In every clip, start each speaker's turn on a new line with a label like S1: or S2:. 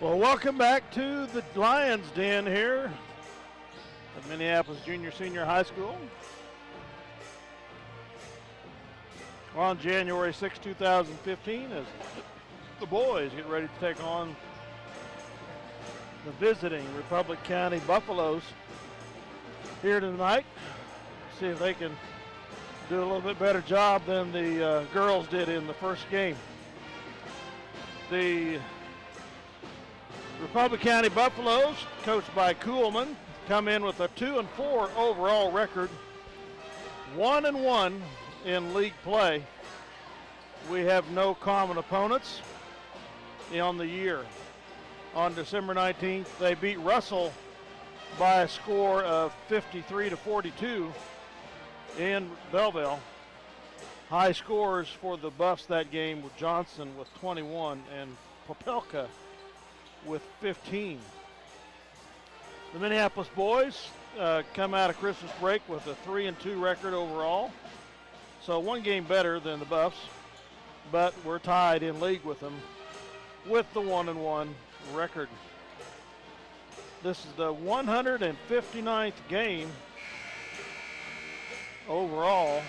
S1: Well, welcome back to the Lions Den here at Minneapolis Senior High School. On January 6, 2015, as the boys get ready to take on the visiting Republic County Buffaloes here tonight. See if they can do a little bit better job than the girls did in the first game. The Republic County Buffaloes, coached by Kuhlman, come in with a 2-4 overall record, 1-1 in league play. We have no common opponents on the year. On December 19th, they beat Russell by a score of 53-42 in Belleville. High scores for the Buffs that game with Johnson with 21 and Popelka with 15. The Minneapolis boys come out of Christmas break with a 3-2 record overall. So one game better than the Buffs, but we're tied in league with them with the 1-1 record. This is the 159th game overall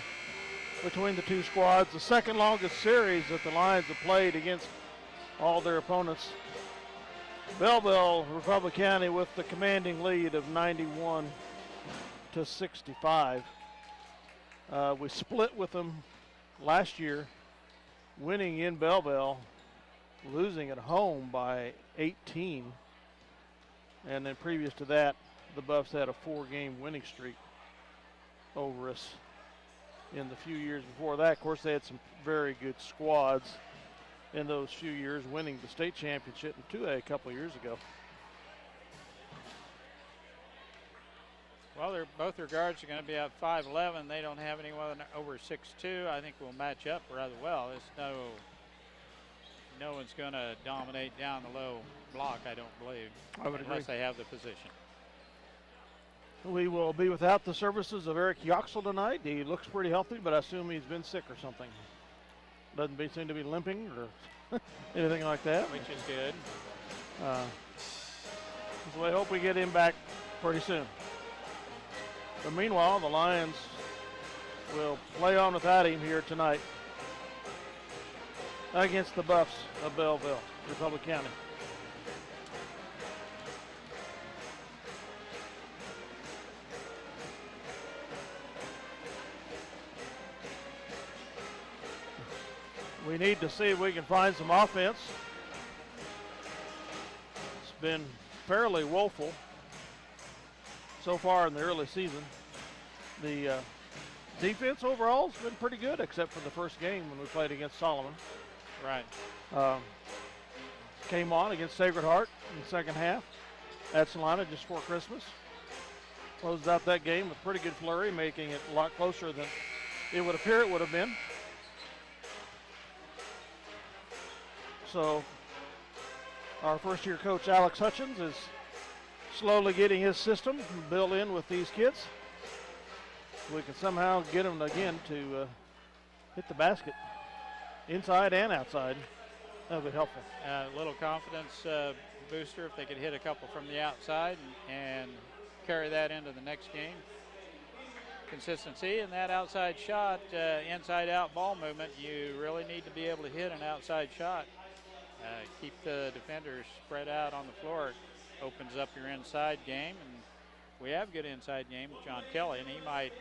S1: between the two squads, the second longest series that the Lions have played against all their opponents. Belleville, Republic County with the commanding lead of 91-65. We split with them last year, winning in Belleville, losing at home by 18. And then previous to that, the Buffs had a 4-game winning streak over us in the few years before that. Of course, they had some very good squads in those few years, winning the state championship in 2A a couple of years ago.
S2: Well, both their guards are going to be up 5'11". They don't have anyone over 6'2". I think we'll match up rather well. There's no one's going to dominate down the low block, I don't believe, unless they have the position.
S1: We will be without the services of Eric Yoxel tonight. He looks pretty healthy, but I assume he's been sick or something. Doesn't seem to be limping or anything like that.
S2: Which is good.
S1: So I hope we get him back pretty soon. But meanwhile, the Lions will play on without him here tonight against the Buffs of Belleville, Republic County. We need to see if we can find some offense. It's been fairly woeful so far in the early season. The defense overall has been pretty good, except for the first game when we played against Solomon.
S2: Right.
S1: Came on against Sacred Heart in the second half at Salina just before Christmas. Closed out that game with pretty good flurry, making it a lot closer than it would appear it would have been. So our first-year coach, Alex Hutchins, is slowly getting his system built in with these kids. We can somehow get them again to hit the basket, inside and outside. That would be helpful.
S2: A little confidence booster if they could hit a couple from the outside and carry that into the next game. Consistency in that outside shot, inside-out ball movement. You really need to be able to hit an outside shot. Keep the defenders spread out on the floor. It opens up your inside game, and we have good inside game with John Kelly, and he might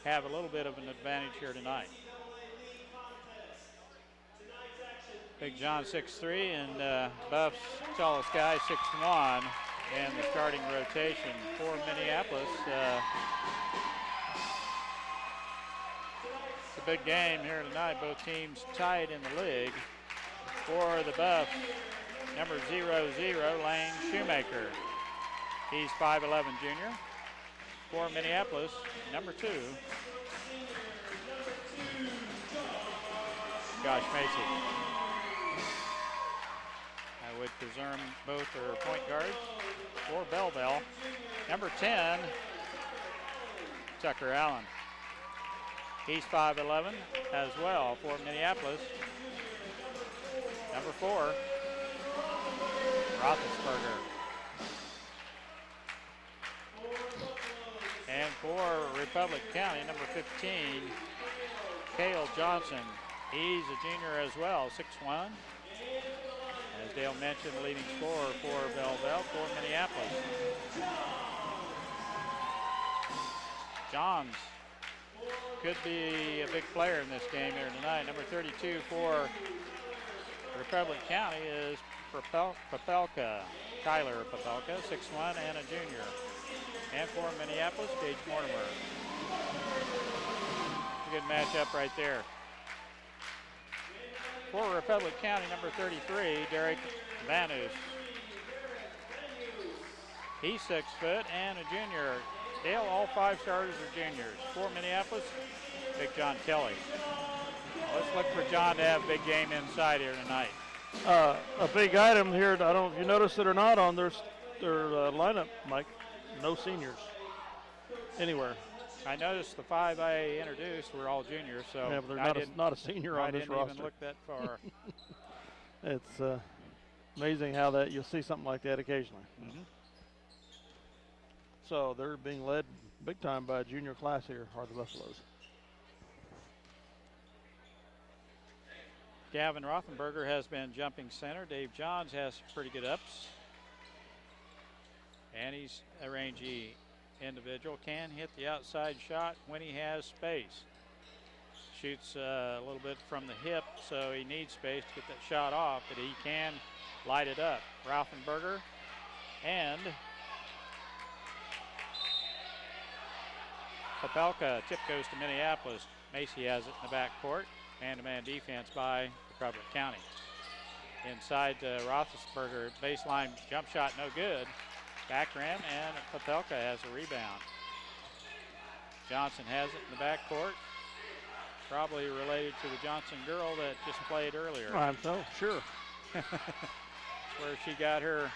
S2: have a little bit of an advantage here tonight. Big John 6'3", and Buff's tallest guy 6'1", and the starting rotation for Minneapolis. It's a big game here tonight. Both teams tied in the league. For the Buffs, number 00, Lane Shoemaker. He's 5'11", junior. For Minneapolis, number 2, Josh Macy. I would presume both are point guards for Belleville. Number 10, Tucker Allen. He's 5'11" as well for Minneapolis. Number 4, Roethlisberger. And for Republic County, number 15, Cale Johnson. He's a junior as well, 6'1". As Dale mentioned, the leading scorer for Belleville for Minneapolis. Johns could be a big player in this game here tonight. Number 32 for Republic County is Popelka, Kyler Popelka, 6'1" and a junior. And for Minneapolis, Gage Mortimer. A good matchup right there. For Republic County, number 33, Derek Vanus. He's 6 foot and a junior. Dale, all 5 starters are juniors. For Minneapolis, Big John Kelly. Let's look for John to have a big game inside here tonight.
S1: A big item here, I don't know if you noticed it or not, on their lineup, Mike. No seniors anywhere.
S2: I noticed the 5 I introduced were all juniors, so
S1: yeah, but they're not a senior on this roster.
S2: I didn't even look that far.
S1: It's amazing how that you'll see something like that occasionally.
S2: Mm-hmm.
S1: So they're being led big time by a junior class here, are the Buffaloes.
S2: Gavin Rothenberger has been jumping center. Dave Johns has pretty good ups. And he's a rangy individual, can hit the outside shot when he has space. Shoots a little bit from the hip, so he needs space to get that shot off, but he can light it up. Rothenberger and Popelka. Tip goes to Minneapolis. Macy has it in the backcourt. Man-to-man defense by Republic County. Inside to Roethlisberger, baseline jump shot, no good. Back rim, and Popelka has a rebound. Johnson has it in the backcourt. Probably related to the Johnson girl that just played earlier.
S1: I'm so sure.
S2: Where she got her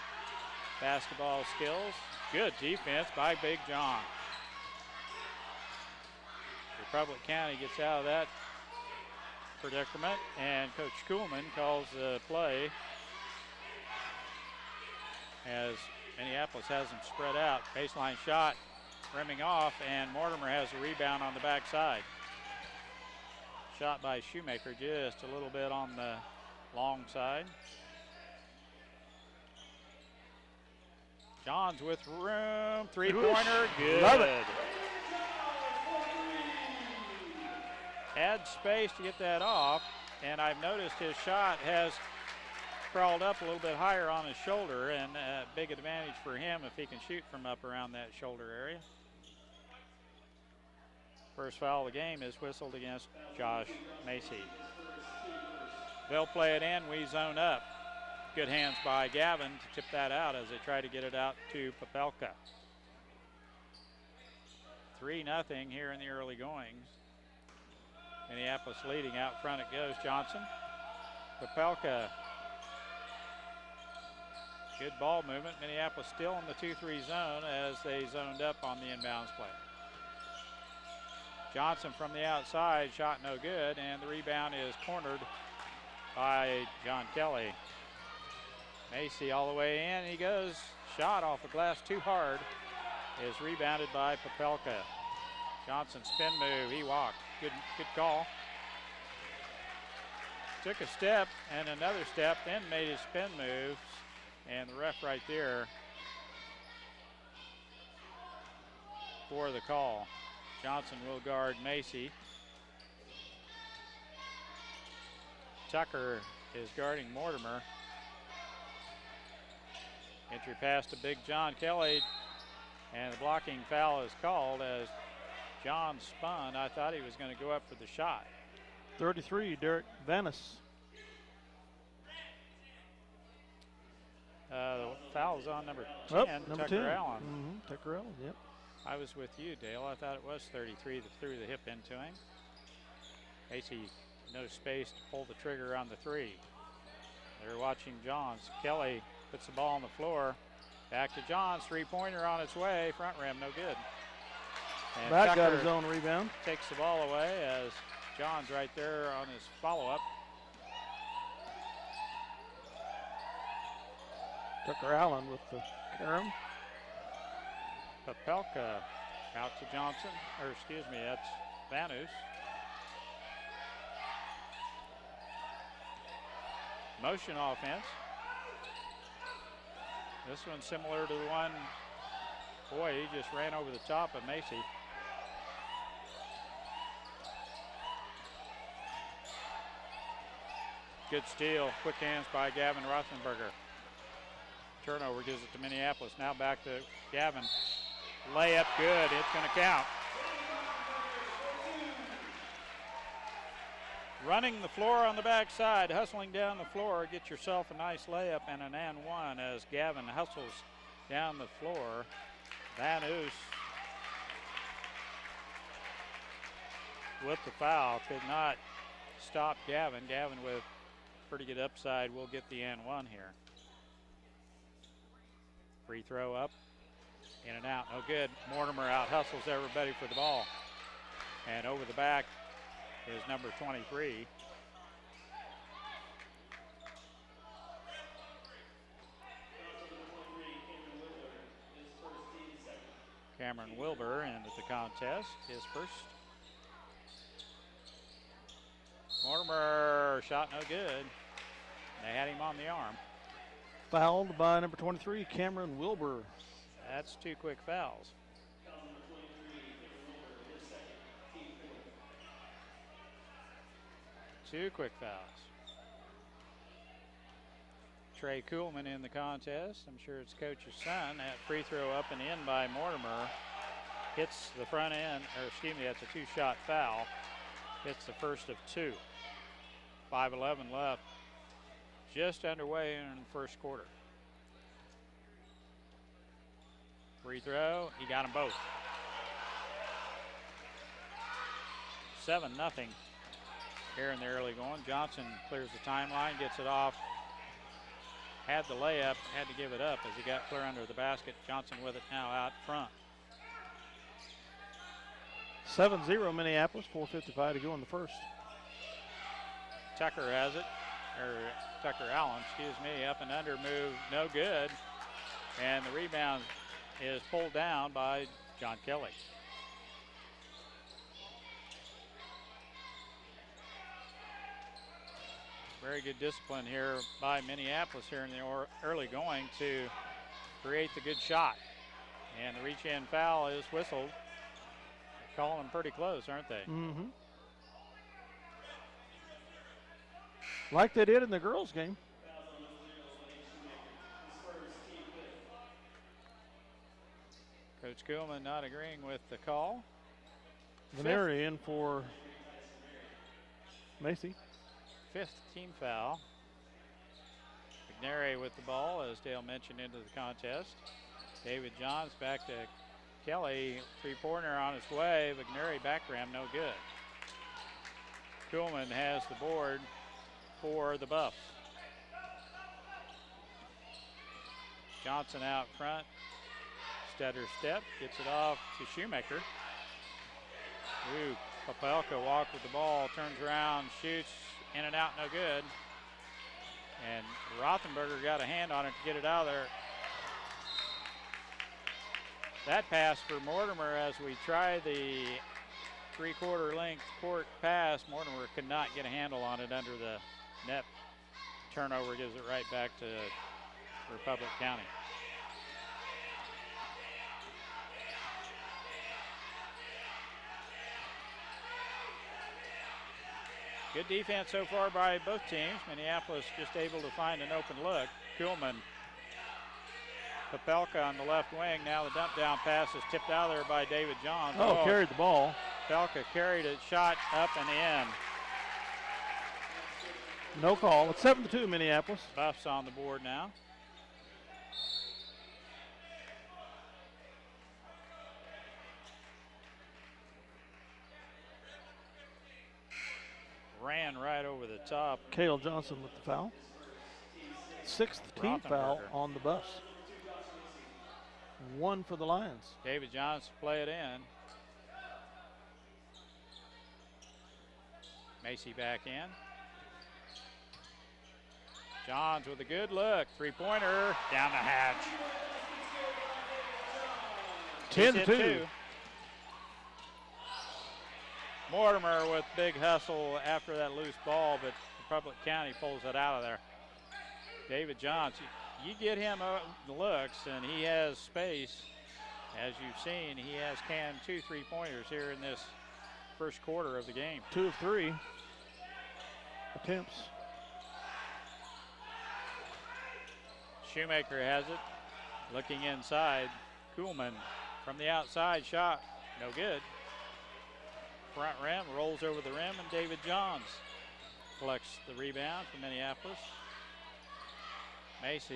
S2: basketball skills. Good defense by Big John. Republic County gets out of that predicament, and Coach Kuhlman calls the play as Minneapolis has them spread out. Baseline shot, rimming off, and Mortimer has a rebound on the backside. Shot by Shoemaker just a little bit on the long side. Johns with room, three-pointer, good.
S1: Love it.
S2: Had space to get that off, and I've noticed his shot has crawled up a little bit higher on his shoulder, and a big advantage for him if he can shoot from up around that shoulder area. First foul of the game is whistled against Josh Macy. They'll play it in, we zone up. Good hands by Gavin to tip that out as they try to get it out to Popelka. 3-0 here in the early goings. Minneapolis leading, out front it goes. Johnson, Popelka. Good ball movement. Minneapolis still in the 2-3 zone as they zoned up on the inbounds play. Johnson from the outside, shot no good, and the rebound is cornered by John Kelly. Macy all the way in, he goes, shot off the glass too hard, is rebounded by Popelka. Johnson spin move, he walked, good call. Took a step and another step, then made his spin moves, and the ref right there for the call. Johnson will guard Macy. Tucker is guarding Mortimer. Entry pass to Big John Kelly, and the blocking foul is called as John spun. I thought he was going to go up for the shot.
S1: 33, Derek Vannis.
S2: The foul is on number 10,
S1: number
S2: Tucker
S1: 10.
S2: Allen.
S1: Mm-hmm. Tucker Allen, yep.
S2: I was with you, Dale. I thought it was 33 that threw the hip into him. Macy, no space to pull the trigger on the three. They're watching Johns. Kelly puts the ball on the floor. Back to Johns, three-pointer on its way. Front rim, no good. And
S1: Back
S2: Tucker
S1: got his own rebound.
S2: Takes the ball away as Johns right there on his follow-up.
S1: Tucker Allen with the carom.
S2: Papelka out to Johnson, or excuse me, that's Vanus. Motion offense. This one's similar to the one, boy, he just ran over the top of Macy. Good steal, quick hands by Gavin Rothenberger. Turnover gives it to Minneapolis. Now back to Gavin. Layup good, it's gonna count. Running the floor on the backside, hustling down the floor, get yourself a nice layup and an and one as Gavin hustles down the floor. Vanus with the foul, could not stop Gavin. Gavin with pretty good upside will get the and one here. Free throw up, in and out, no good. Mortimer out hustles everybody for the ball. And over the back is number 23. Cameron Wilbur into the contest, his first. Mortimer shot no good. They had him on the arm.
S1: Fouled by number 23, Cameron Wilbur.
S2: That's two quick fouls. Two quick fouls. Trey Kuhlman in the contest. I'm sure it's coach's son. That free throw up and in by Mortimer. Hits the front end, or excuse me, that's a two-shot foul. Hits the first of two. 5:11 left. Just underway in the first quarter. Free throw, he got them both. 7-0 here in the early going. Johnson clears the timeline, gets it off. Had the layup, had to give it up as he got clear under the basket. Johnson with it now out front.
S1: 7-0 Minneapolis, 4:55 to go in the first.
S2: Tucker has it, or Tucker Allen, excuse me, up and under move, no good. And the rebound is pulled down by John Kelly. Very good discipline here by Minneapolis here in the early going to create the good shot. And the reach-in foul is whistled. They're calling them pretty close, aren't they?
S1: Mm-hmm. Like they did in the girls' game.
S2: Coach Kuhlman not agreeing with the call.
S1: Veneri in for Macy.
S2: Fifth team foul. McNary with the ball, as Dale mentioned, into the contest. David Johns back to Kelly. Three-pointer on his way. McNary back rim, no good. Kuhlman has the board for the Buffs. Johnson out front. Stutter step, gets it off to Shoemaker. Ooh, Papelka walked with the ball, turns around, shoots, in and out, no good. And Rothenberger got a hand on it to get it out of there. That pass for Mortimer as we try the three-quarter length court pass. Mortimer could not get a handle on it under the net. Turnover gives it right back to Republic County. Good defense so far by both teams. Minneapolis just able to find an open look. Kuhlman, Papelka on the left wing. Now the dump down pass is tipped out of there by David Johns.
S1: Oh, carried the ball.
S2: Papelka carried it, shot up and in.
S1: No call. It's 7-2 Minneapolis.
S2: Buffs on the board now. Ran right over the top.
S1: Cale Johnson with the foul. Sixth team foul on the Buffs. One for the Lions.
S2: David Johns play it in. Macy back in. Johns with a good look. Three-pointer down the hatch.
S1: 10-2.
S2: Mortimer with big hustle after that loose ball, but Republic County pulls it out of there. David Johns, you get him the looks, and he has space. As you've seen, he has canned 2 3-pointers here in this first quarter of the game.
S1: 2 of 3 attempts.
S2: Shoemaker has it, looking inside. Kuhlman from the outside shot, no good. Front rim, rolls over the rim, and David Johns collects the rebound for Minneapolis. Macy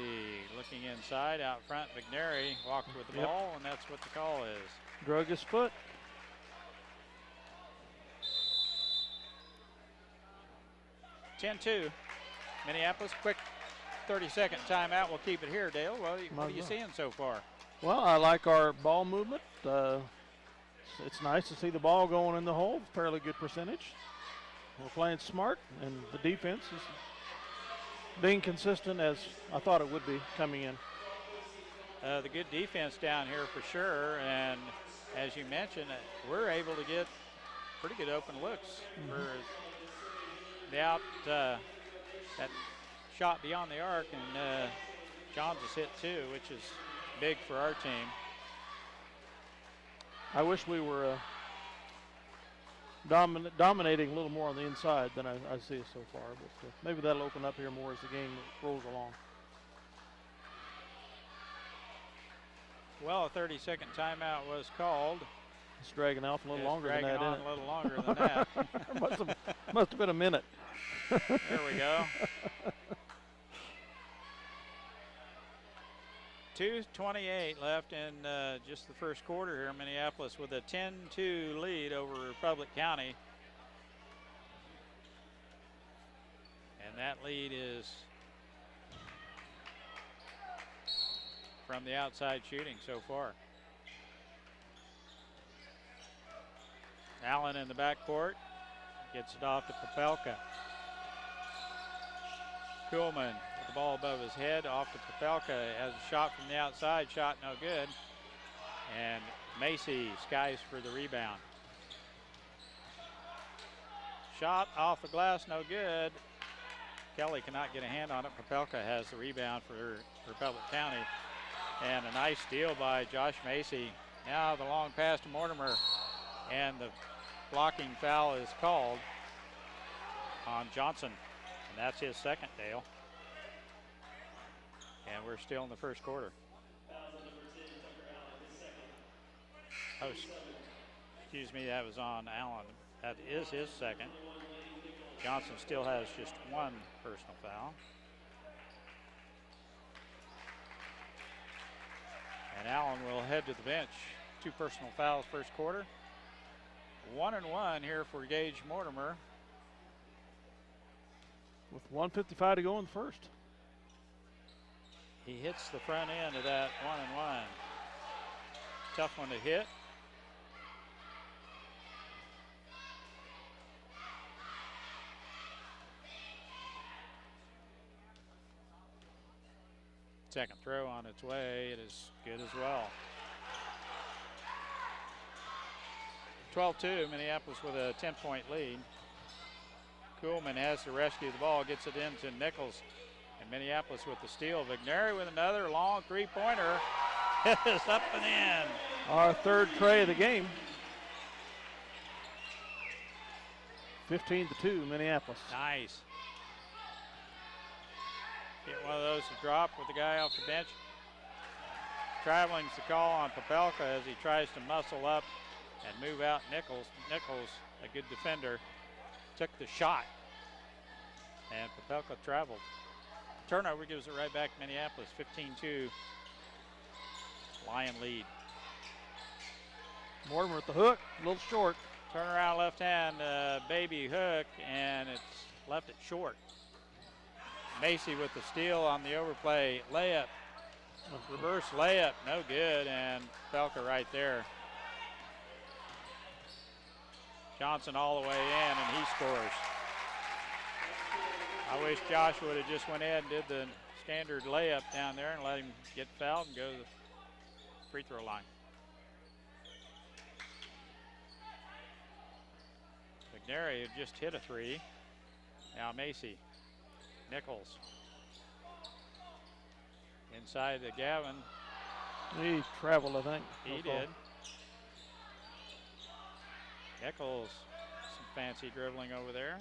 S2: looking inside, out front. McNary walked with the ball, and that's what the call is.
S1: Drug his foot.
S2: (10-2). Minneapolis, quick 30-second timeout. We'll keep it here, Dale. What are you seeing so far?
S1: Well, I like our ball movement. It's nice to see the ball going in the hole. Fairly good percentage. We're playing smart, and the defense is being consistent as I thought it would be coming in.
S2: The good defense down here for sure, and as you mentioned, we're able to get pretty good open looks for that shot beyond the arc, and Johns has hit 2, which is big for our team.
S1: I wish we were dominating a little more on the inside than I see so far, but maybe that'll open up here more as the game rolls along.
S2: Well, a 30-second timeout was called.
S1: It's dragging out a little longer than that,
S2: a little longer than that.
S1: must have been a minute.
S2: There we go. 2:28 left in just the first quarter here in Minneapolis with a 10-2 lead over Republic County. And that lead is from the outside shooting so far. Allen in the backcourt, gets it off to Popelka. Kuhlman with the ball above his head, off to Popelka, has a shot from the outside, shot no good. And Macy skies for the rebound. Shot off the glass, no good. Kelly cannot get a hand on it. Popelka has the rebound for Republic County. And a nice steal by Josh Macy. Now the long pass to Mortimer, and the blocking foul is called on Johnson. And that's his second, Dale. And we're still in the first quarter. Oh, excuse me, that was on Allen. That is his second. Johnson still has just one personal foul. And Allen will head to the bench. 2 personal fouls first quarter. 1-1 here for Gage Mortimer.
S1: With 1:55 to go in the first.
S2: He hits the front end of that 1-1. Tough one to hit. Second throw on its way. It is good as well. 12-2, Minneapolis with a 10-point lead. Kuhlman has to rescue the ball, gets it into Nichols. And Minneapolis with the steal. McNary with another long three-pointer. It is up and in.
S1: Our third tray of the game. 15-2, Minneapolis.
S2: Nice. Get one of those to drop with the guy off the bench. Traveling's the call on Popelka as he tries to muscle up and move out Nichols. Nichols, a good defender, took the shot. And Popelka traveled. Turnover gives it right back to Minneapolis. 15-2 Lion lead.
S1: Mortimer at the hook, a little short.
S2: Turn around left hand, baby hook, and it's left it short. Macy with the steal on the overplay. Layup, reverse layup, no good, and Popelka right there. Johnson all the way in, and he scores. I wish Josh would have just went ahead and did the standard layup down there and let him get fouled and go to the free throw line. McNary had just hit a three. Now Macy. Nichols. Inside to Gavin.
S1: He traveled, I think.
S2: He did. Nichols, some fancy dribbling over there.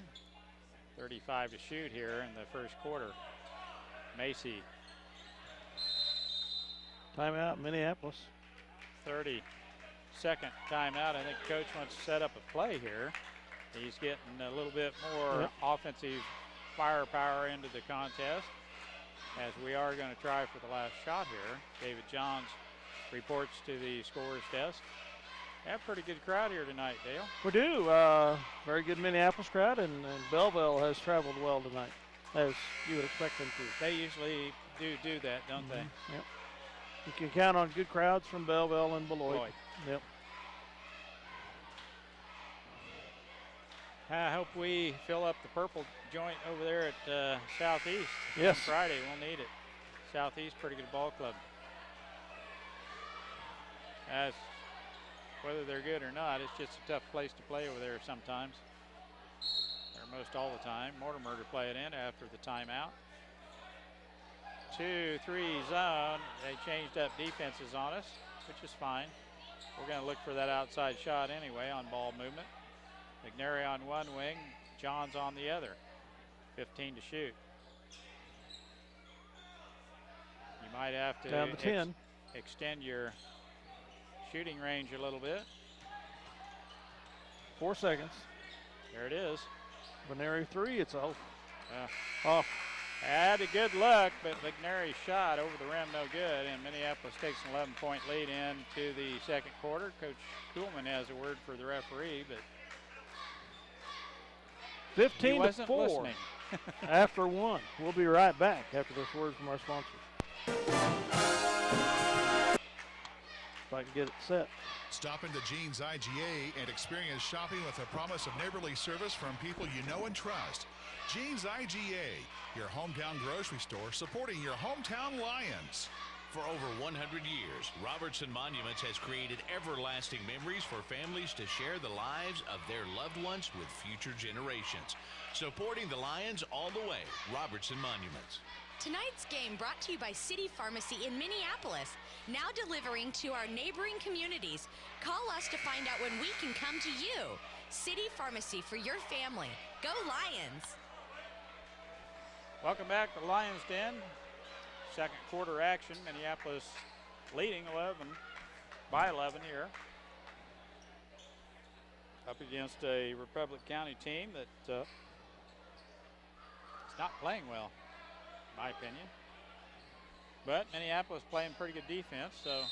S2: 35 to shoot here in the first quarter. Macy.
S1: Timeout, Minneapolis.
S2: 30-second timeout. I think coach wants to set up a play here. He's getting a little bit more offensive firepower into the contest, as we are going to try for the last shot here. David Johns reports to the scorer's desk. Have a pretty good crowd here tonight, Dale.
S1: We do. Very good Minneapolis crowd, and Belleville has traveled well tonight, as you would expect them to.
S2: They usually do that, don't they?
S1: Yep. You can count on good crowds from Belleville and Beloit. Yep.
S2: I hope we fill up the purple joint over there at Southeast.
S1: Yes.
S2: On Friday, we'll need it. Southeast, pretty good ball club. As whether they're good or not, it's just a tough place to play over there sometimes. Or most all the time. Mortimer to play it in after the timeout. 2-3 zone. They changed up defenses on us, which is fine. We're going to look for that outside shot anyway on ball movement. McNary on one wing, Johns on the other. 15 to shoot. You might have to
S1: down to 10.
S2: Extend your shooting range a little bit.
S1: 4 seconds.
S2: There it is.
S1: McNary three, it's off.
S2: Off. Had a good look, but McNary's shot over the rim no good, and Minneapolis takes an 11-point lead into the second quarter. Coach Kuhlman has a word for the referee, but
S1: 15 to 4
S2: listening.
S1: after one. We'll be right back after this word from our sponsors. If I can get it set.
S3: Stop into Jeans IGA and experience shopping with a promise of neighborly service from people you know and trust. Jeans IGA, your hometown grocery store supporting your hometown Lions.
S4: For over 100 years, Robertson Monuments has created everlasting memories for families to share the lives of their loved ones with future generations. Supporting the Lions all the way, Robertson Monuments.
S5: Tonight's game brought to you by City Pharmacy in Minneapolis, now delivering to our neighboring communities. Call us to find out when we can come to you. City Pharmacy for your family. Go Lions!
S2: Welcome back to Lions Den. Second quarter action. Minneapolis leading 11 here. Up against a Republic County team that is not playing well, in my opinion. But Minneapolis playing pretty good defense, so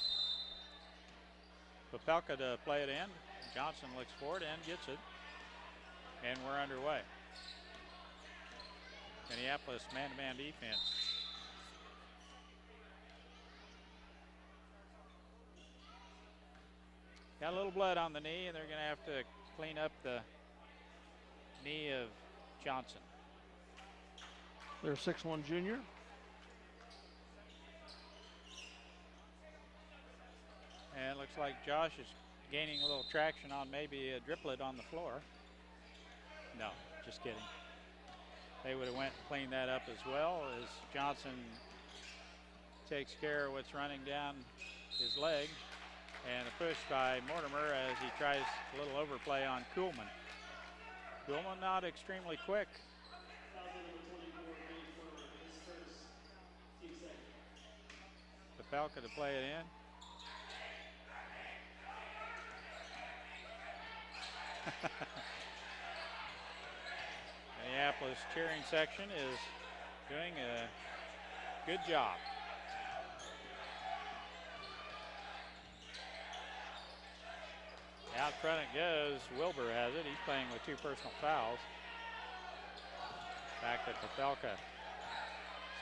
S2: Popelka to play it in. Johnson looks for it and gets it. And we're underway. Minneapolis man-to-man defense. Got a little blood on the knee, and they're going to have to clean up the knee of Johnson.
S1: They're 6'1" junior.
S2: And it looks like Josh is gaining a little traction on maybe a driplet on the floor. No, just kidding. They would have went and cleaned that up as well, as Johnson takes care of what's running down his leg. And a push by Mortimer as he tries a little overplay on Kuhlman. Kuhlman not extremely quick. Popelka to play it in. Minneapolis cheering section is doing a good job. Out front it goes. Wilbur has it. He's playing with 2 personal fouls. Back to Popelka.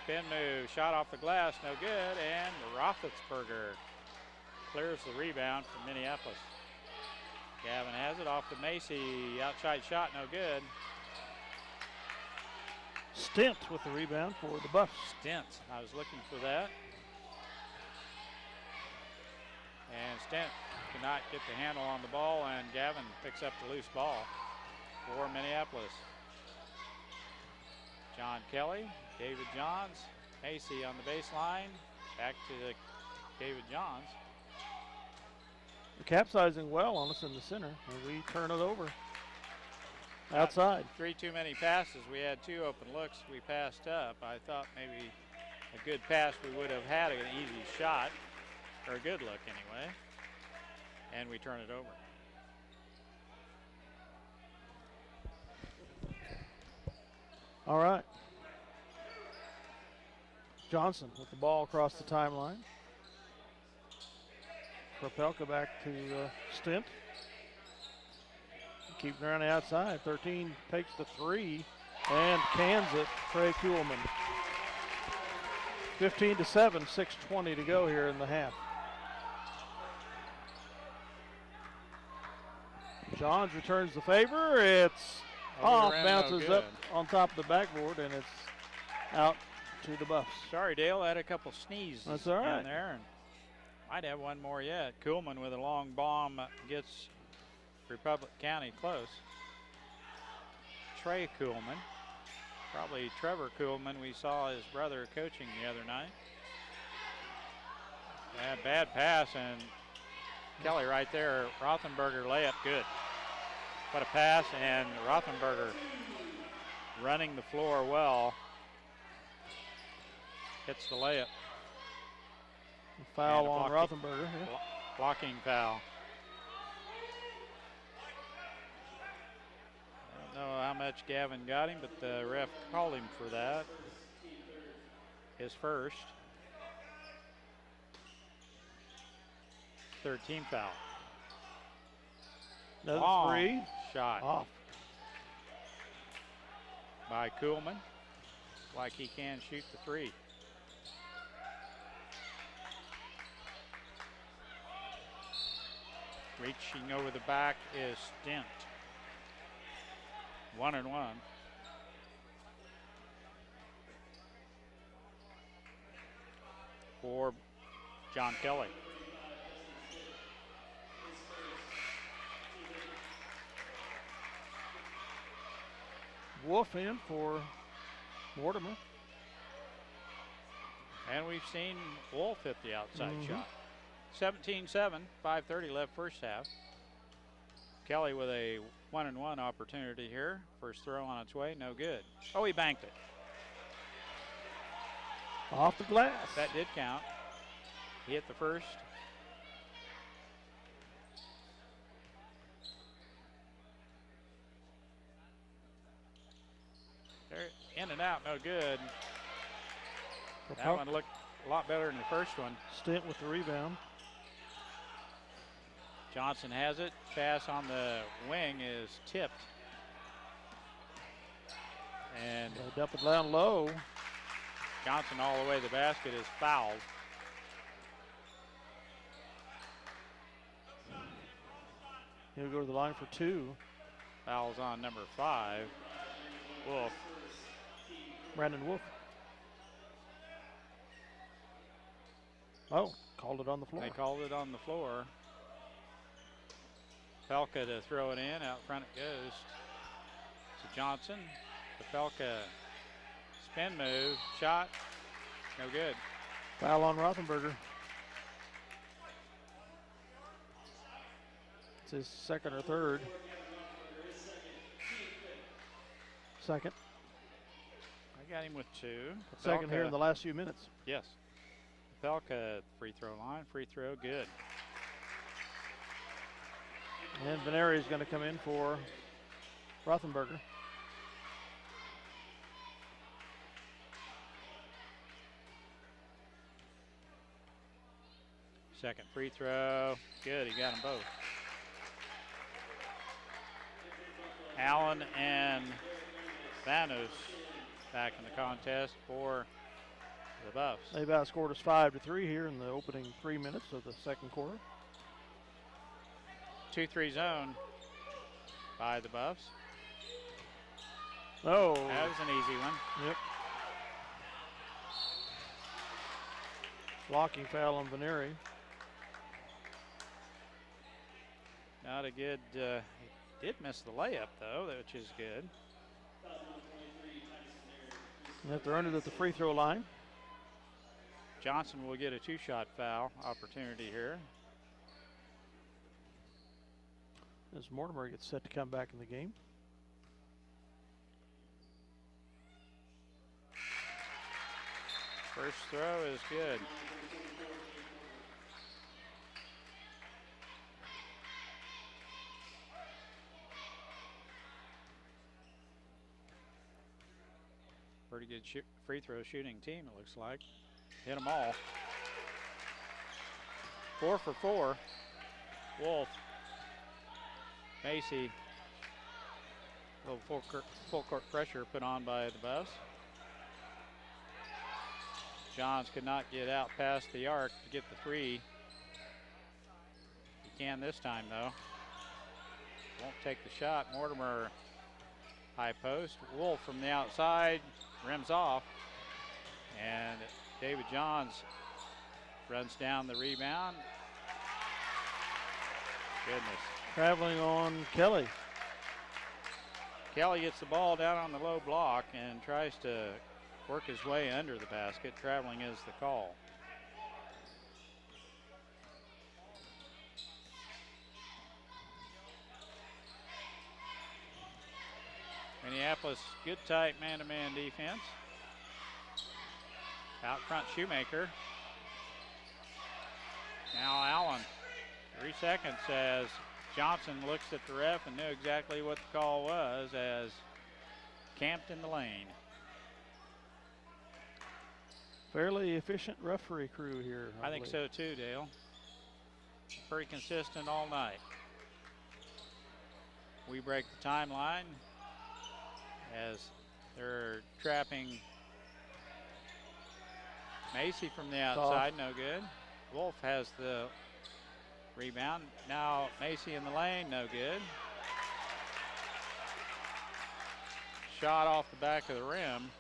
S2: Spin move. Shot off the glass. No good. And Roethlisberger clears the rebound from Minneapolis. Gavin has it off to Macy. Outside shot. No good.
S1: Stint with the rebound for the Buffs.
S2: Stint. I was looking for that. And Stint cannot get the handle on the ball, and Gavin picks up the loose ball for Minneapolis. John Kelly, David Johns, Macy on the baseline. Back to the David Johns.
S1: They're capsizing well on us in the center, and we turn it over outside.
S2: Three too many passes. We had 2 open looks. We passed up. I thought maybe a good pass we would have had an easy shot, or a good look anyway. And we turn it over.
S1: All right. Johnson with the ball across the timeline. Propelka back to Stint. Keeping her on the outside. 13 takes the 3 and cans it. Trey Kuhlman. 15-7, 6:20 to go here in the half. Johns returns the favor. It's off, bounces up on top of the backboard, and it's out to the Buffs.
S2: Sorry, Dale, I had a couple sneezes
S1: That's all right.
S2: in there, and might have one more yet. Kuhlman with a long bomb gets Republic County close. Trey Kuhlman, probably Trevor Kuhlman. We saw his brother coaching the other night. Bad pass, and Kelly right there. Rothenberger layup, good. What a pass, and Rothenberger running the floor well. Hits the layup.
S1: Foul on Rothenberger. Yeah.
S2: Blocking foul. I don't know how much Gavin got him, but the ref called him for that. His first. Third team foul.
S1: Another
S2: Long
S1: 3.
S2: Shot
S1: Off.
S2: by Kuhlman. Like he can shoot the 3. Reaching over the back is Stint. 1-1. For John Kelly.
S1: Wolf in for Mortimer.
S2: And we've seen Wolf hit the outside shot. 17-7, 5:30 left first half. Kelly with a 1-and-1 opportunity here. First throw on its way, no good. Oh, he banked it.
S1: Off the glass.
S2: That did count. He hit the first. There, in and out, no good. That one looked a lot better than the first one.
S1: Stint with the rebound.
S2: Johnson has it. Pass on the wing is tipped. And
S1: They dump it down low.
S2: Johnson all the way to the basket is fouled.
S1: He'll go to the line for 2.
S2: Fouls on number 5. Wolf.
S1: Brandon Wolf. Oh, called it on the floor.
S2: They called it on the floor. Pelka to throw it in. Out front it goes to Johnson. The Pelka spin move. Shot. No good.
S1: Foul on Rothenberger. It's his second or third. Second.
S2: I got him with 2.
S1: Second here in the last few minutes.
S2: Yes. Pelka free throw line. Free throw good.
S1: And Veneri is going to come in for Rothenberger.
S2: Second free throw. Good. He got them both. Allen and Vanos back in the contest for the Buffs.
S1: They've outscored us 5-3 here in the opening 3 minutes of the second quarter.
S2: 2-3 zone by the Buffs.
S1: Oh.
S2: That was an easy one.
S1: Yep. Blocking foul on Veneri.
S2: Not a good, he did miss the layup though, which is good.
S1: Yep, they're under at the free throw line.
S2: Johnson will get a 2-shot foul opportunity here.
S1: As Mortimer gets set to come back in the game.
S2: First throw is good. Pretty good free throw shooting team, it looks like. Hit them all. 4 for 4. Wolf. Macy. A little full court pressure put on by the Buffs. Johns could not get out past the arc to get the 3. He can this time though. Won't take the shot. Mortimer high post. Wolf from the outside rims off. And David Johns runs down the rebound. Goodness.
S1: Traveling on Kelly.
S2: Kelly gets the ball down on the low block and tries to work his way under the basket. Traveling is the call. Minneapolis, good tight man-to-man defense. Out front, Shoemaker. Now Allen. 3 seconds as Johnson looks at the ref and knew exactly what the call was as camped in the lane.
S1: Fairly efficient referee crew here.
S2: I think so too, Dale. Pretty consistent all night. We break the timeline as they're trapping Macy from the outside, no good. Wolf has the rebound. Now Macy in the lane, no good. Shot off the back of the rim.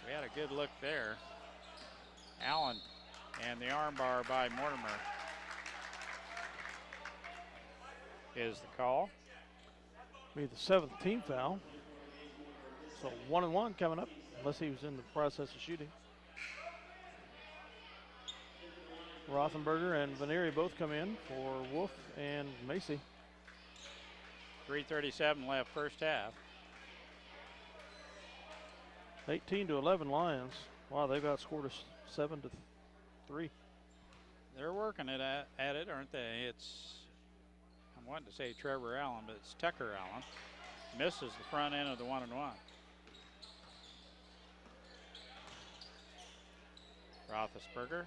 S2: We had a good look there. Allen and the armbar by Mortimer is the call.
S1: Be the 7th team foul. So 1-1 coming up, unless he was in the process of shooting. Rothenberger and Veneri both come in for Wolf and Macy.
S2: 3:37 left first half.
S1: 18-11 Lions. Wow, they've outscored us 7-3.
S2: They're working it at it, aren't they? It's, I wanted to say Trevor Allen, but it's Tucker Allen. Misses the front end of the 1-and-1. Roethlisberger.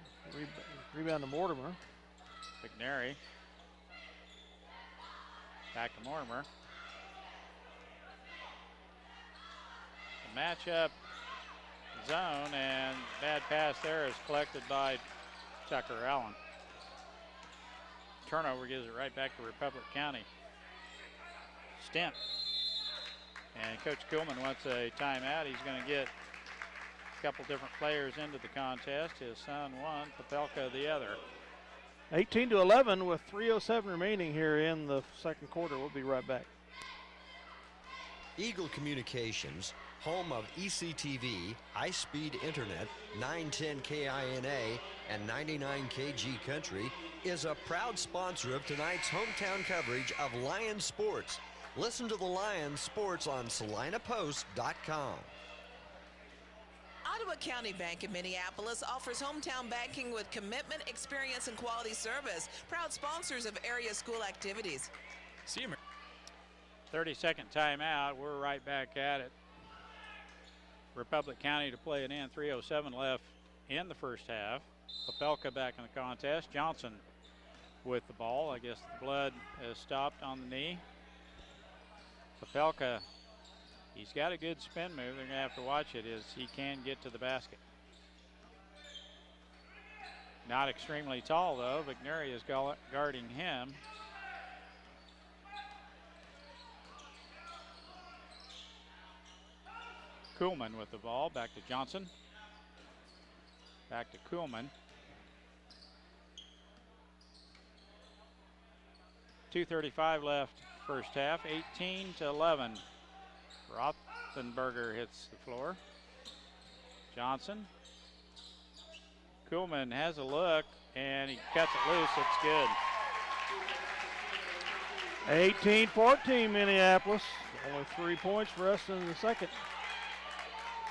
S1: Rebound to Mortimer.
S2: Vigneri. Back to Mortimer. The matchup zone, and bad pass there is collected by Tucker Allen. Turnover gives it right back to Republic County. Stent. And Coach Kuhlman wants a timeout. He's going to get a couple different players into the contest. His son one, Popelka the other.
S1: 18-11 with 3:07 remaining here in the second quarter. We'll be right back.
S6: Eagle Communications, home of ECTV, high-speed internet, 910 KINA, and 99 KG Country, is a proud sponsor of tonight's hometown coverage of Lions sports. Listen to the Lions sports on SalinaPost.com.
S7: Ottawa County Bank in Minneapolis offers hometown banking with commitment, experience, and quality service. Proud sponsors of area school activities.
S2: See you. 30-second timeout. We're right back at it. Republic County to play it in. 3:07 left in the first half. Popelka back in the contest. Johnson with the ball. I guess the blood has stopped on the knee. Popelka, he's got a good spin move. They're going to have to watch it as he can get to the basket. Not extremely tall, though. Vigneri is guarding him. Kuhlman with the ball. Back to Johnson. Back to Kuhlman. 2:35 left first half. 18-11. Rothenberger hits the floor. Johnson. Kuhlman has a look, and he cuts it loose. It's good.
S1: 18-14 Minneapolis. Only 3 points for us in the second.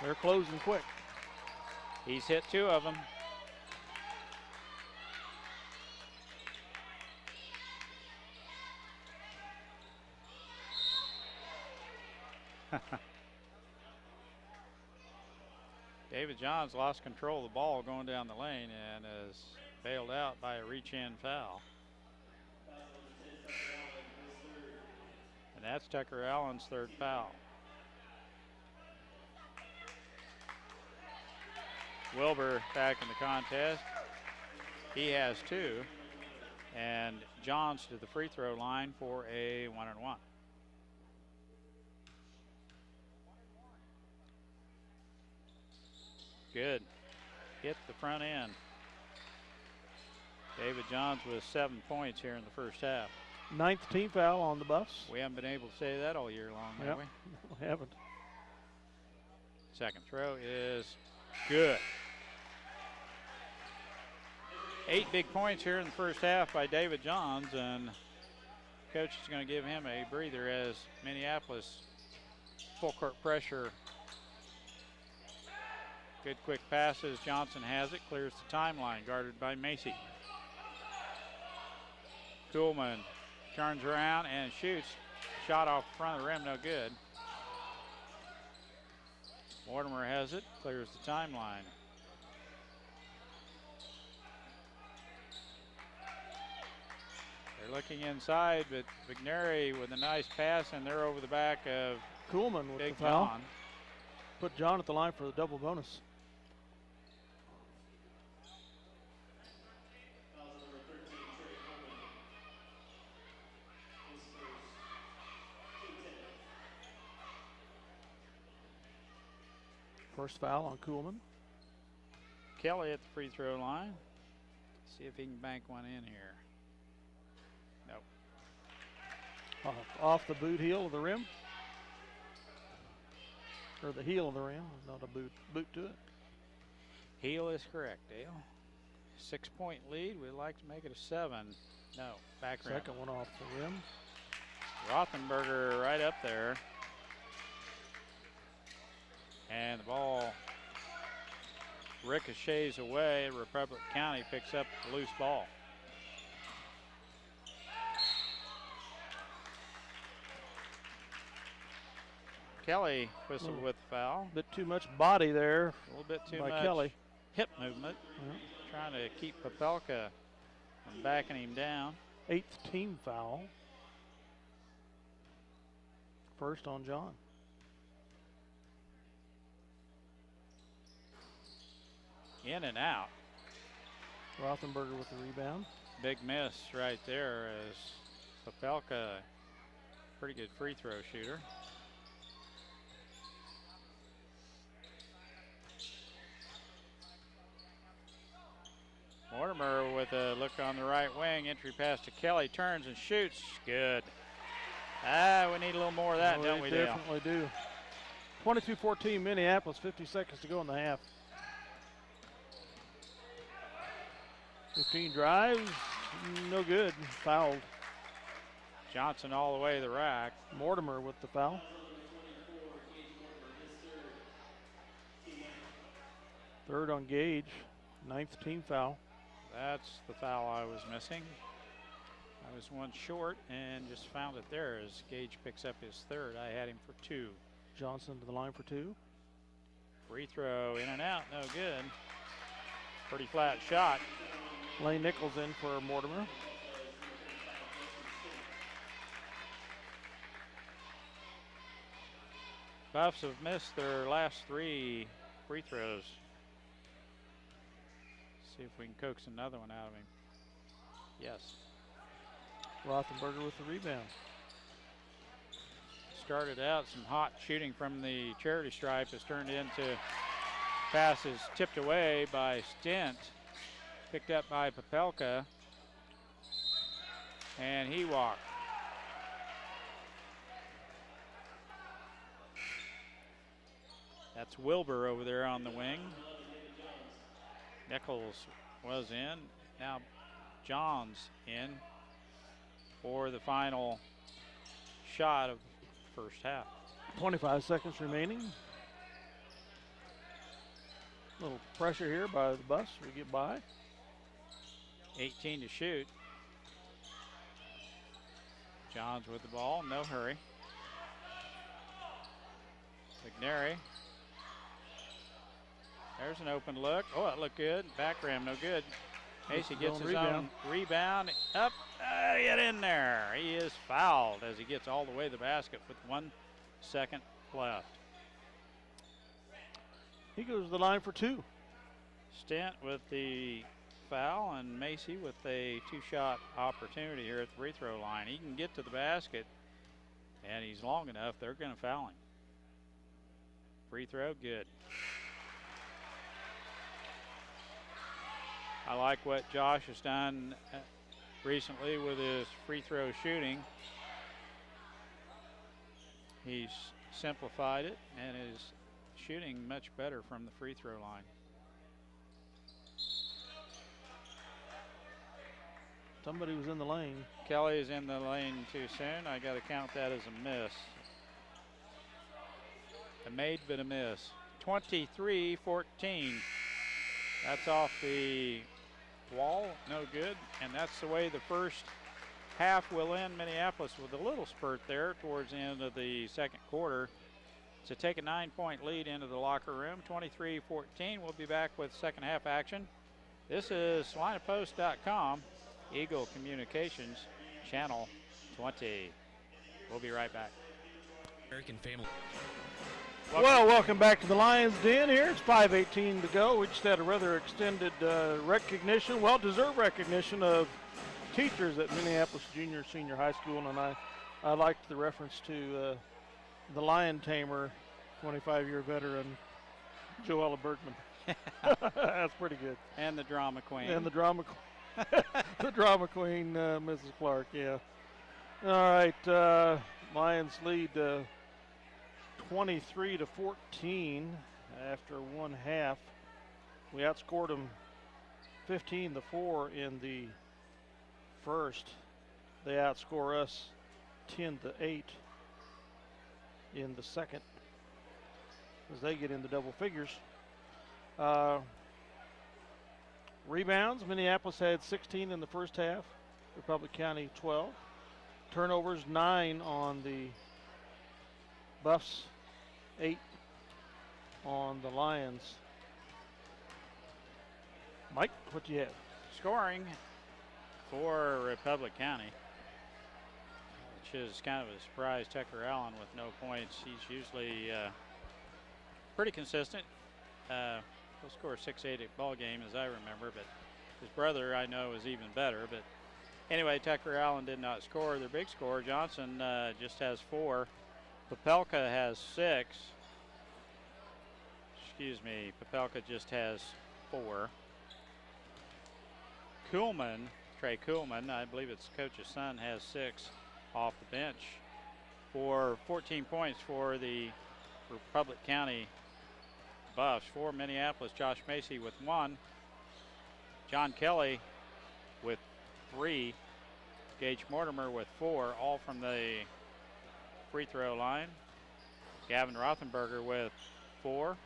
S1: They're closing quick.
S2: He's hit 2 of them. David Johns lost control of the ball going down the lane and is bailed out by a reach-in foul. And that's Tucker Allen's 3rd foul. Wilbur back in the contest. He has 2. And Johns to the free throw line for a 1-and-1. Good. Hit the front end. David Johns with 7 points here in the first half.
S1: 9th team foul on the Buffs.
S2: We haven't been able to say that all year long, have we?
S1: We haven't.
S2: Second throw is good. 8 big points here in the first half by David Johns, and coach is going to give him a breather as Minneapolis full court pressure. Good quick passes. Johnson has it, clears the timeline, guarded by Macy. Kuhlman turns around and shoots. Shot off the front of the rim, no good. Mortimer has it, clears the timeline. They're looking inside, but McNary with a nice pass, and they're over the back of
S1: Kuhlman with
S2: Big
S1: the foul.
S2: John.
S1: Put John at the line for the double bonus. First foul on Kuhlman.
S2: Kelly at the free throw line. See if he can bank one in here. Nope.
S1: Off the boot heel of the rim. Or the heel of the rim, not a boot to it.
S2: Heel is correct, Dale. 6-point lead. We'd like to make it a 7. No, back rim.
S1: Second one off the rim.
S2: Rothenberger right up there. And the ball ricochets away. Republic County picks up the loose ball. Kelly whistled with the foul.
S1: Bit too much body there.
S2: A little bit too
S1: by
S2: much
S1: Kelly.
S2: hip movement. Trying to keep Popelka from backing him down.
S1: 8th team foul. First on John.
S2: In and out.
S1: Rothenberger with the rebound.
S2: Big miss right there as Popelka, pretty good free throw shooter. Mortimer with a look on the right wing. Entry pass to Kelly. Turns and shoots. Good. We need a little more of that, don't we, Dale?
S1: Definitely do. 22-14 Minneapolis. 50 seconds to go in the half. 15 drives, no good, fouled.
S2: Johnson all the way to the rack.
S1: Mortimer with the foul. Third on Gage, 9th team foul.
S2: That's the foul I was missing. I was one short and just found it there as Gage picks up his 3rd. I had him for 2.
S1: Johnson to the line for 2.
S2: Free throw in and out, no good. Pretty flat shot.
S1: Lane Nichols in for Mortimer.
S2: Buffs have missed their last 3 free throws. See if we can coax another one out of him. Yes.
S1: Rothenberger with the rebound.
S2: started out some hot shooting from the charity stripe has turned into passes tipped away by Stint, picked up by Popelka, and he walked. That's Wilbur over there on the wing. Nichols was in. Now Johns in for the final shot of the first half.
S1: 25 seconds remaining. A little pressure here by the Buffs. We get by.
S2: 18 to shoot. Johns with the ball, no hurry. McNary. There's an open look. Oh, it looked good. Back rim, no good. Macy gets his own rebound. Up, get in there. He is fouled as he gets all the way to the basket with 1 second left.
S1: He goes to the line for 2.
S2: Stent with the foul and Macy with a 2-shot opportunity here at the free throw line. He can get to the basket and he's long enough. They're going to foul him. Free throw, good. I like what Josh has done recently with his free throw shooting. He's simplified it and is shooting much better from the free throw line.
S1: Somebody was in the lane.
S2: Kelly is in the lane too soon. I got to count that as a miss. A made but a miss. 23-14. That's off the wall, no good. And that's the way the first half will end. Minneapolis with a little spurt there towards the end of the second quarter to take a 9-point lead into the locker room. 23-14. We'll be back with second half action. This is SalinaPost.com, Eagle Communications, Channel 20. We'll be right back.
S8: American family.
S1: Well, welcome back to the Lions Den here. It's 5:18 to go. We just had a rather extended recognition, well-deserved recognition of teachers at Minneapolis Junior Senior High School, and I liked the reference to the Lion Tamer, 25-year veteran, Joella Bergman. That's pretty good.
S2: And the drama queen.
S1: And the drama queen, Mrs. Clark, yeah. All right, Lions lead 23-14 after one half. We outscored them 15-4 in the first. They outscore us 10-8 in the second as they get into double figures. Rebounds, Minneapolis had 16 in the first half, Republic County 12. Turnovers, 9 on the Buffs, 8 on the Lions. Mike, what do you have?
S2: Scoring for Republic County, which is kind of a surprise. Tucker Allen with no points. He's usually pretty consistent. He'll score 6-8 at ball game, as I remember, but his brother I know is even better. But anyway, Tucker Allen did not score. Their big scorer, Johnson, just has 4. Popelka has 6. Excuse me, Popelka just has 4. Kuhlman, Trey Kuhlman, I believe it's coach's son, has 6 off the bench for 14 points for the Republic County Buffs. For Minneapolis, Josh Macy with 1. John Kelly with 3. Gage Mortimer with 4, all from the free throw line. Gavin Rothenberger with 4.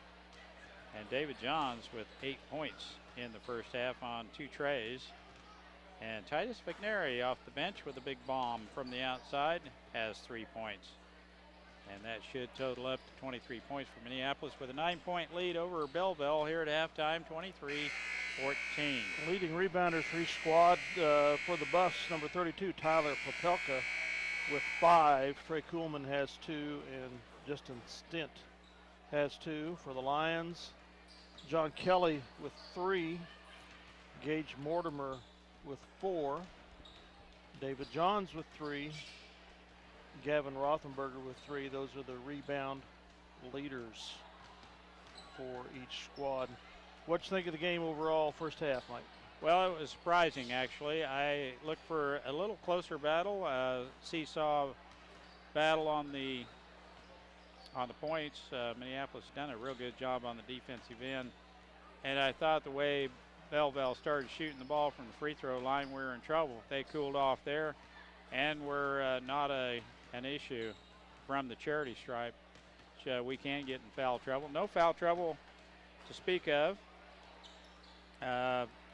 S2: And David Johns with 8 points in the first half on 2 trays. And Titus McNary off the bench with a big bomb from the outside has 3 points. And that should total up to 23 points for Minneapolis with a 9-point lead over Belleville here at halftime, 23-14.
S1: Leading rebounder for each squad for the Buffs, number 32, Tyler Popelka with 5. Trey Kuhlman has 2, and Justin Stint has 2. For the Lions, John Kelly with 3. Gage Mortimer with 4. David Johns with 3. Gavin Rothenberger with 3. Those are the rebound leaders for each squad. What'd you think of the game overall, first half, Mike?
S2: Well, it was surprising, actually. I looked for a little closer battle, seesaw battle on the points. Minneapolis done a real good job on the defensive end, and I thought the way Belleville started shooting the ball from the free throw line, we were in trouble. They cooled off there, and we're not an issue from the charity stripe. Which, we can get in foul trouble. No foul trouble to speak of.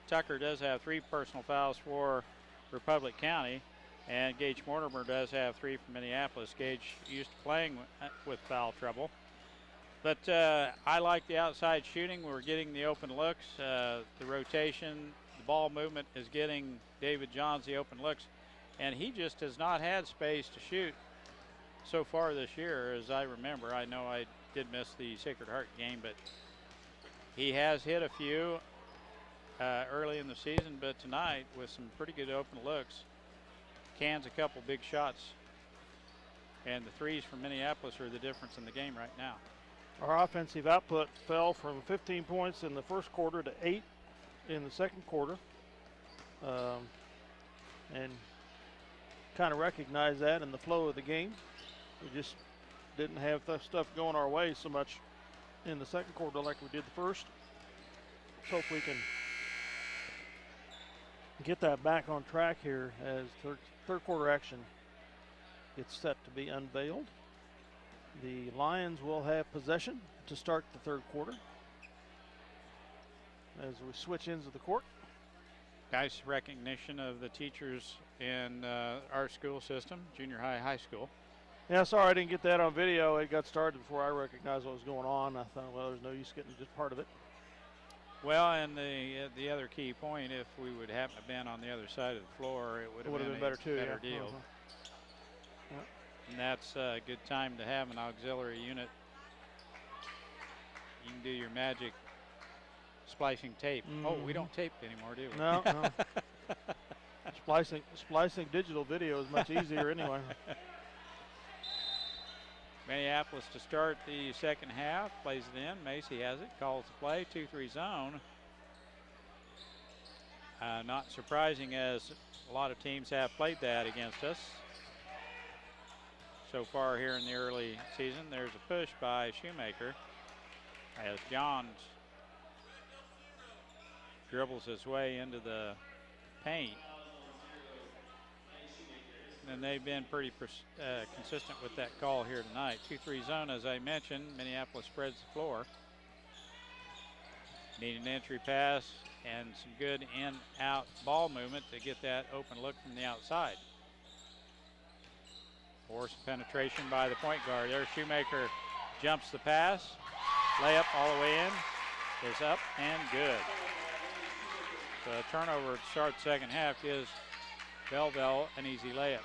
S2: Tucker does have 3 personal fouls for Republic County, and Gage Mortimer does have 3 for Minneapolis. Gage used to playing with foul trouble. But I like the outside shooting. We're getting the open looks, the rotation, the ball movement is getting David Johns the open looks, and he just has not had space to shoot so far this year, as I remember. I know I did miss the Sacred Heart game, but he has hit a few early in the season, but tonight with some pretty good open looks, cans a couple big shots, and the 3s from Minneapolis are the difference in the game right now.
S1: Our offensive output fell from 15 points in the first quarter to 8 in the second quarter, and kind of recognize that in the flow of the game. We just didn't have stuff going our way so much in the second quarter like we did the first. Let's hope we can get that back on track here as third quarter action gets set to be unveiled. The Lions will have possession to start the third quarter as we switch ends of the court.
S2: Nice recognition of the teachers in our school system, junior high, high school.
S1: Yeah, sorry I didn't get that on video. It got started before I recognized what was going on. I thought, well, there's no use getting just part of it.
S2: Well, and the other key point, if we would happen to have been on the other side of the floor, it would have been
S1: better too.
S2: Better
S1: Yeah.
S2: deal.
S1: Yeah.
S2: And that's a good time to have an auxiliary unit. You can do your magic splicing tape.
S1: Mm-hmm.
S2: Oh, we don't tape anymore, do we?
S1: No, no. Splicing digital video is much easier anyway.
S2: Minneapolis to start the second half, plays it in. Macy has it, calls the play, 2-3 zone. Not surprising, as a lot of teams have played that against us so far here in the early season. There's a push by Shoemaker as Johns dribbles his way into the paint. And they've been pretty consistent with that call here tonight. 2-3 zone, as I mentioned. Minneapolis spreads the floor. Need an entry pass and some good in-out ball movement to get that open look from the outside. Force penetration by the point guard. There, Shoemaker jumps the pass. Layup all the way in is up and good. So a turnover to start second half gives Belleville an easy layup.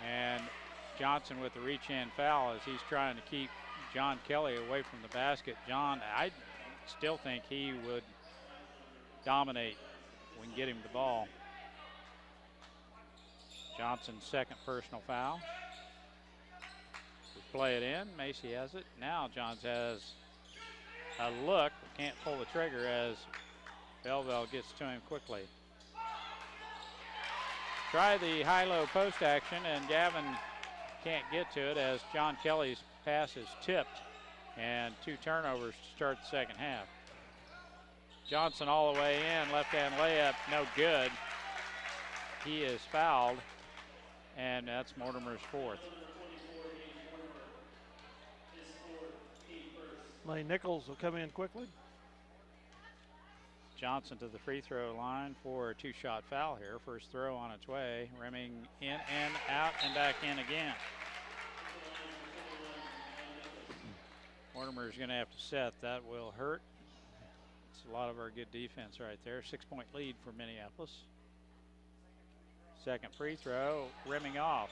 S2: And Johnson with the reach-in foul as he's trying to keep John Kelly away from the basket. John, I still think he would dominate if we can get him the ball. Johnson's second personal foul. We play it in. Macy has it. Now Johns has a look, but can't pull the trigger as Belleville gets to him quickly. Try the high-low post action, and Gavin can't get to it as John Kelly's pass is tipped, and 2 turnovers to start the second half. Johnson all the way in, left-hand layup, no good. He is fouled, and that's Mortimer's 4th.
S1: Lane Nichols will come in quickly.
S2: Johnson to the free throw line for a 2-shot foul here. First throw on its way. Rimming in and out and back in again. Mortimer's going to have to set. That will hurt. It's a lot of our good defense right there. 6-point lead for Minneapolis. Second free throw, rimming off.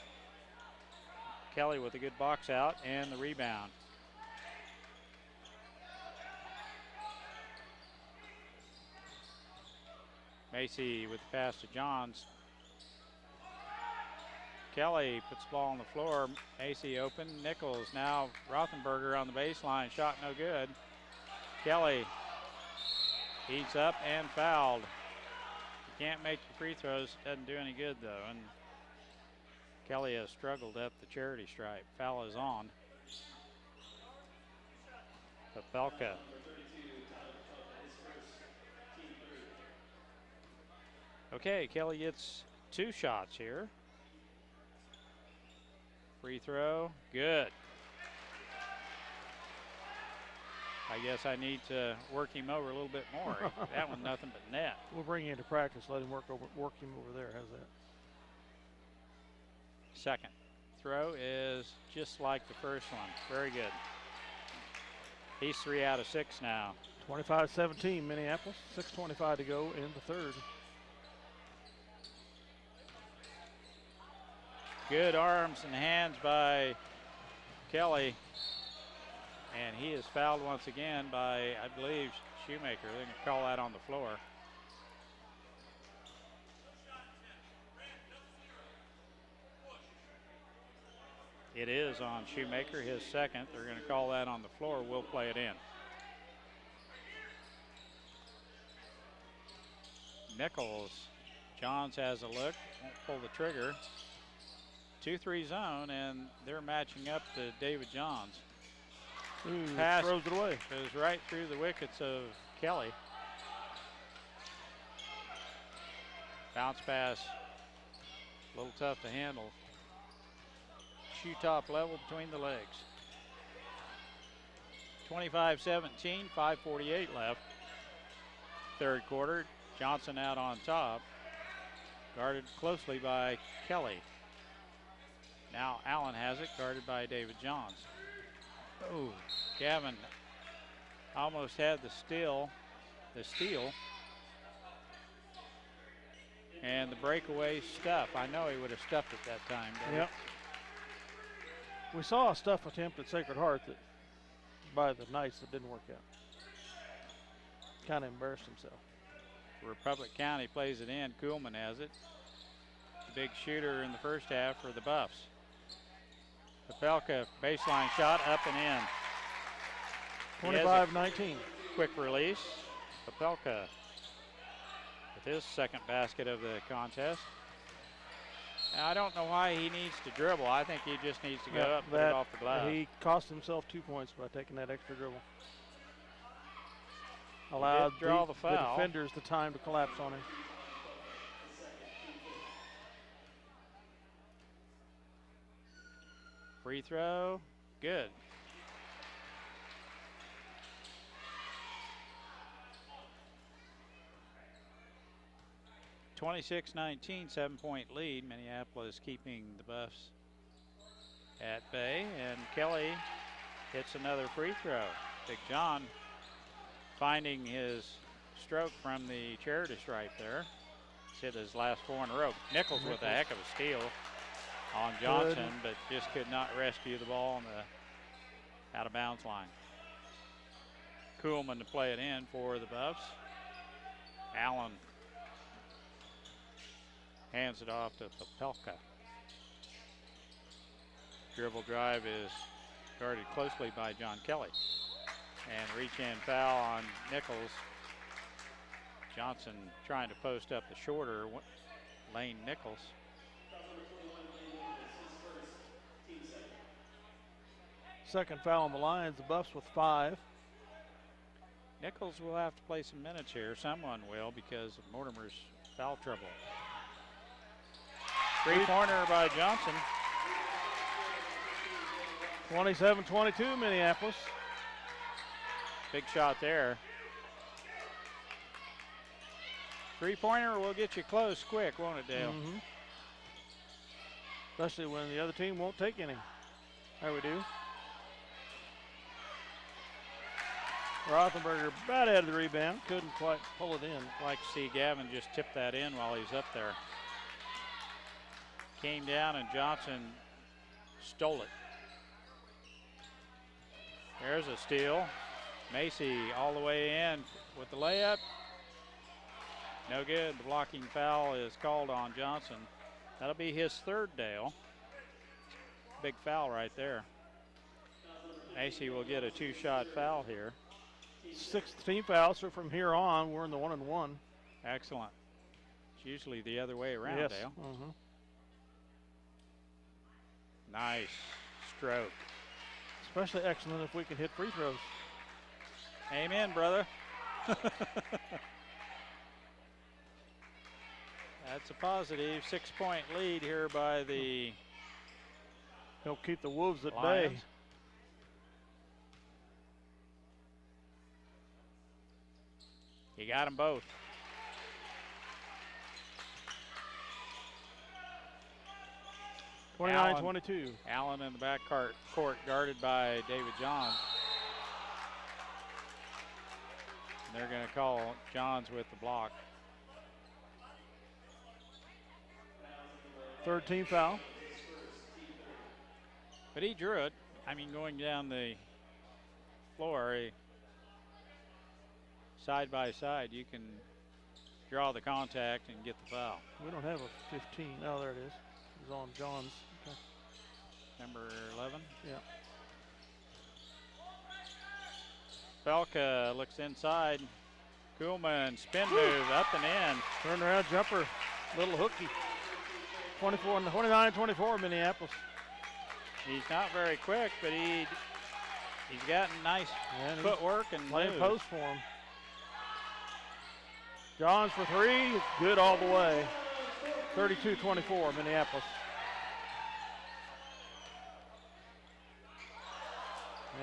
S2: Kelly with a good box out and the rebound. Macy with the pass to Johns. Kelly puts the ball on the floor. Macy open. Nichols now. Rothenberger on the baseline. Shot no good. Kelly heats up and fouled. You can't make the free throws. Doesn't do any good though. And Kelly has struggled at the charity stripe. Foul is on. Papelka. Okay, Kelly gets 2 shots here. Free throw, good. I guess I need to work him over a little bit more. That one nothing but net.
S1: We'll bring you into practice. Let him work him over there. How's that?
S2: Second throw is just like the first one. Very good. He's 3 out of 6 now.
S1: 25-17 Minneapolis. 6:25 to go in the third.
S2: Good arms and hands by Kelly. And he is fouled once again by, I believe, Shoemaker. They're going to call that on the floor. It is on Shoemaker, his second. They're going to call that on the floor. We'll play it in. Nichols. Johns has a look. Won't pull the trigger. 2-3 zone, and they're matching up to David Johns.
S1: Ooh,
S2: Pass
S1: throws it away.
S2: goes right through the wickets of Kelly. Bounce pass, a little tough to handle. Shoe top level between the legs. 25-17, 5:48 left. Third quarter, Johnson out on top. Guarded closely by Kelly. Now Allen has it, guarded by David Johns. Oh, Gavin almost had the steal. And the breakaway stuff. I know he would have stuffed it that time.
S1: Yep. We saw a stuff attempt at Sacred Heart that by the Knights that didn't work out. Kind of embarrassed himself.
S2: Republic County plays it in. Kuhlman has it. Big shooter in the first half for the Buffs. Papelka baseline shot up and in.
S1: 25-19.
S2: Quick release. Papelka with his second basket of the contest. Now, I don't know why he needs to dribble. I think he just needs to go up and put it off the glass.
S1: He cost himself 2 points by taking that extra dribble. Allowed
S2: the foul.
S1: The defenders the time to collapse on him.
S2: Free throw, good. (26-19), 7-point lead. Minneapolis keeping the Buffs at bay, and Kelly hits another free throw. Big John finding his stroke from the charity stripe there. He's hit his last 4 in a row. Nichols with a heck of a steal on Johnson, but just could not rescue the ball on the out of bounds line. Kuhlman to play it in for the Buffs. Allen hands it off to Papelka. Dribble drive is guarded closely by John Kelly. And reach in foul on Nichols. Johnson trying to post up the shorter Lane Nichols.
S1: Second foul on the Lions, the Buffs with 5.
S2: Nichols will have to play some minutes here. Someone will because of Mortimer's foul trouble. Three-pointer by Johnson.
S1: 27-22 Minneapolis.
S2: Big shot there. Three-pointer will get you close quick, won't it, Dale?
S1: Mm-hmm. Especially when the other team won't take any. There we do. Rothenberger about out of the rebound. Couldn't quite pull it in.
S2: Like to see Gavin just tip that in while he's up there. Came down and Johnson stole it. There's a steal. Macy all the way in with the layup. No good. The blocking foul is called on Johnson. That'll be his third, Dale. big foul right there. Macy will get a 2-shot foul here.
S1: 6th team foul, so from here on, we're in the 1-and-1.
S2: Excellent. It's usually the other way around,
S1: Yes.
S2: Dale. Nice stroke.
S1: Especially excellent if we can hit free throws.
S2: Amen, brother. That's a positive. 6-point lead here by the
S1: He'll keep the Wolves at
S2: Lions.
S1: bay.
S2: He got them both.
S1: Allen, 29-22.
S2: Allen in the back court guarded by David Johns. And they're going to call Johns with the block.
S1: 3rd team foul.
S2: But he drew it. I mean, going down the floor, side by side, you can draw the contact and get the foul.
S1: We don't have a 15. Oh, there it is. It's on Johns. Okay.
S2: Number 11?
S1: Yeah.
S2: Belka looks inside. Kuhlman, spin move, up and in.
S1: Turnaround jumper, little hooky. 29-24 Minneapolis.
S2: He's not very quick, but he's got nice footwork and
S1: playing
S2: moves.
S1: post for him. Johns for 3, good all the way. 32-24 Minneapolis.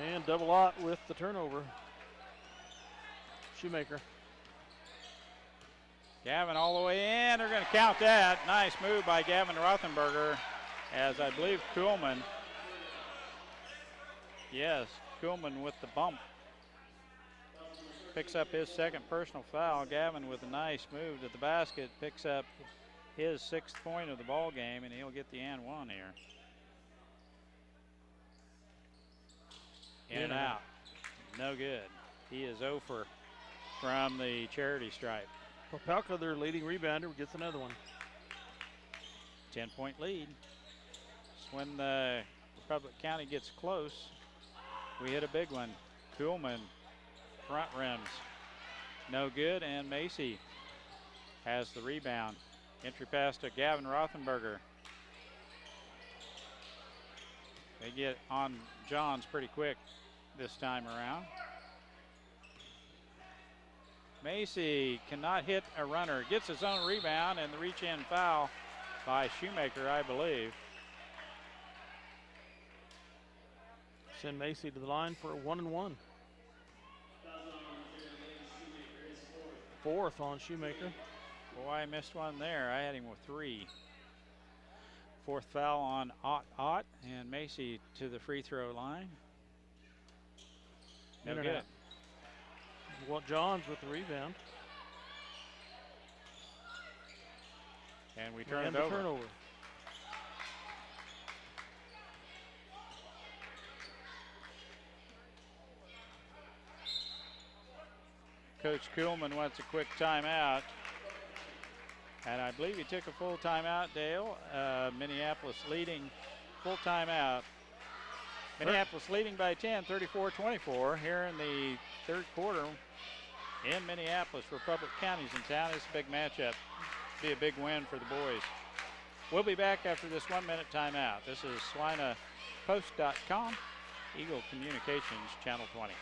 S1: And double Ott with the turnover. Shoemaker.
S2: Gavin all the way in. They're going to count that. Nice move by Gavin Rothenberger, as I believe Kuhlman. Yes, Kuhlman with the bump. Picks up his 2nd personal foul. Gavin with a nice move to the basket. Picks up his 6th point of the ball game, and he'll get the and 1 here. In and out. No good. He is 0 for from the charity stripe.
S1: Popelka, their leading rebounder, gets another one.
S2: 10-point lead. Just when the Republic County gets close, we hit a big one. Kuhlman, front rims. No good, and Macy has the rebound. Entry pass to Gavin Rothenberger. They get on Johns pretty quick this time around. Macy cannot hit a runner. Gets his own rebound and the reach-in foul by Shoemaker, I believe.
S1: Send Macy to the line for a 1-and-1. 4th on Shoemaker.
S2: Boy, I missed one there. I had him with 3. 4th foul on Ott, and Macy to the free throw line. No good.
S1: Well, Johns with the rebound.
S2: And we turn
S1: and
S2: it over.
S1: Turnover.
S2: Coach Kuhlman wants a quick timeout. And I believe he took a full timeout, Dale. Minneapolis leading full timeout. Minneapolis leading by 10, 34-24 here in the 3rd quarter in Minneapolis. Republic County's in town. It's a big matchup. Be a big win for the boys. We'll be back after this 1-minute timeout. This is SwinaPost.com, Eagle Communications, Channel 20.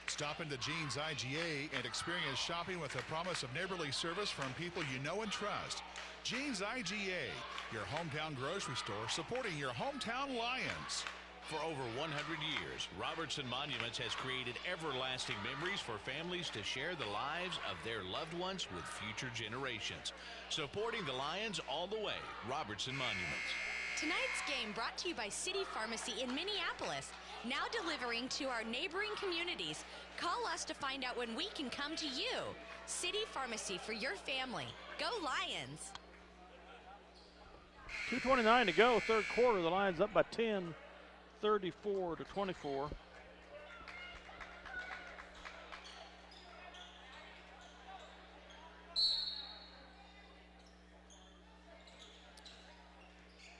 S3: Stop into Jean's IGA and experience shopping with a promise of neighborly service from people you know and trust. Jean's IGA, your hometown grocery store supporting your hometown Lions.
S4: For over 100 years, Robertson Monuments has created everlasting memories for families to share the lives of their loved ones with future generations. Supporting the Lions all the way, Robertson Monuments.
S5: Tonight's game brought to you by City Pharmacy in Minneapolis, now delivering to our neighboring communities. Call us to find out when we can come to you. City Pharmacy for your family. Go Lions!
S1: 2:29 to go, 3rd quarter. The Lions up by 10, 34-24.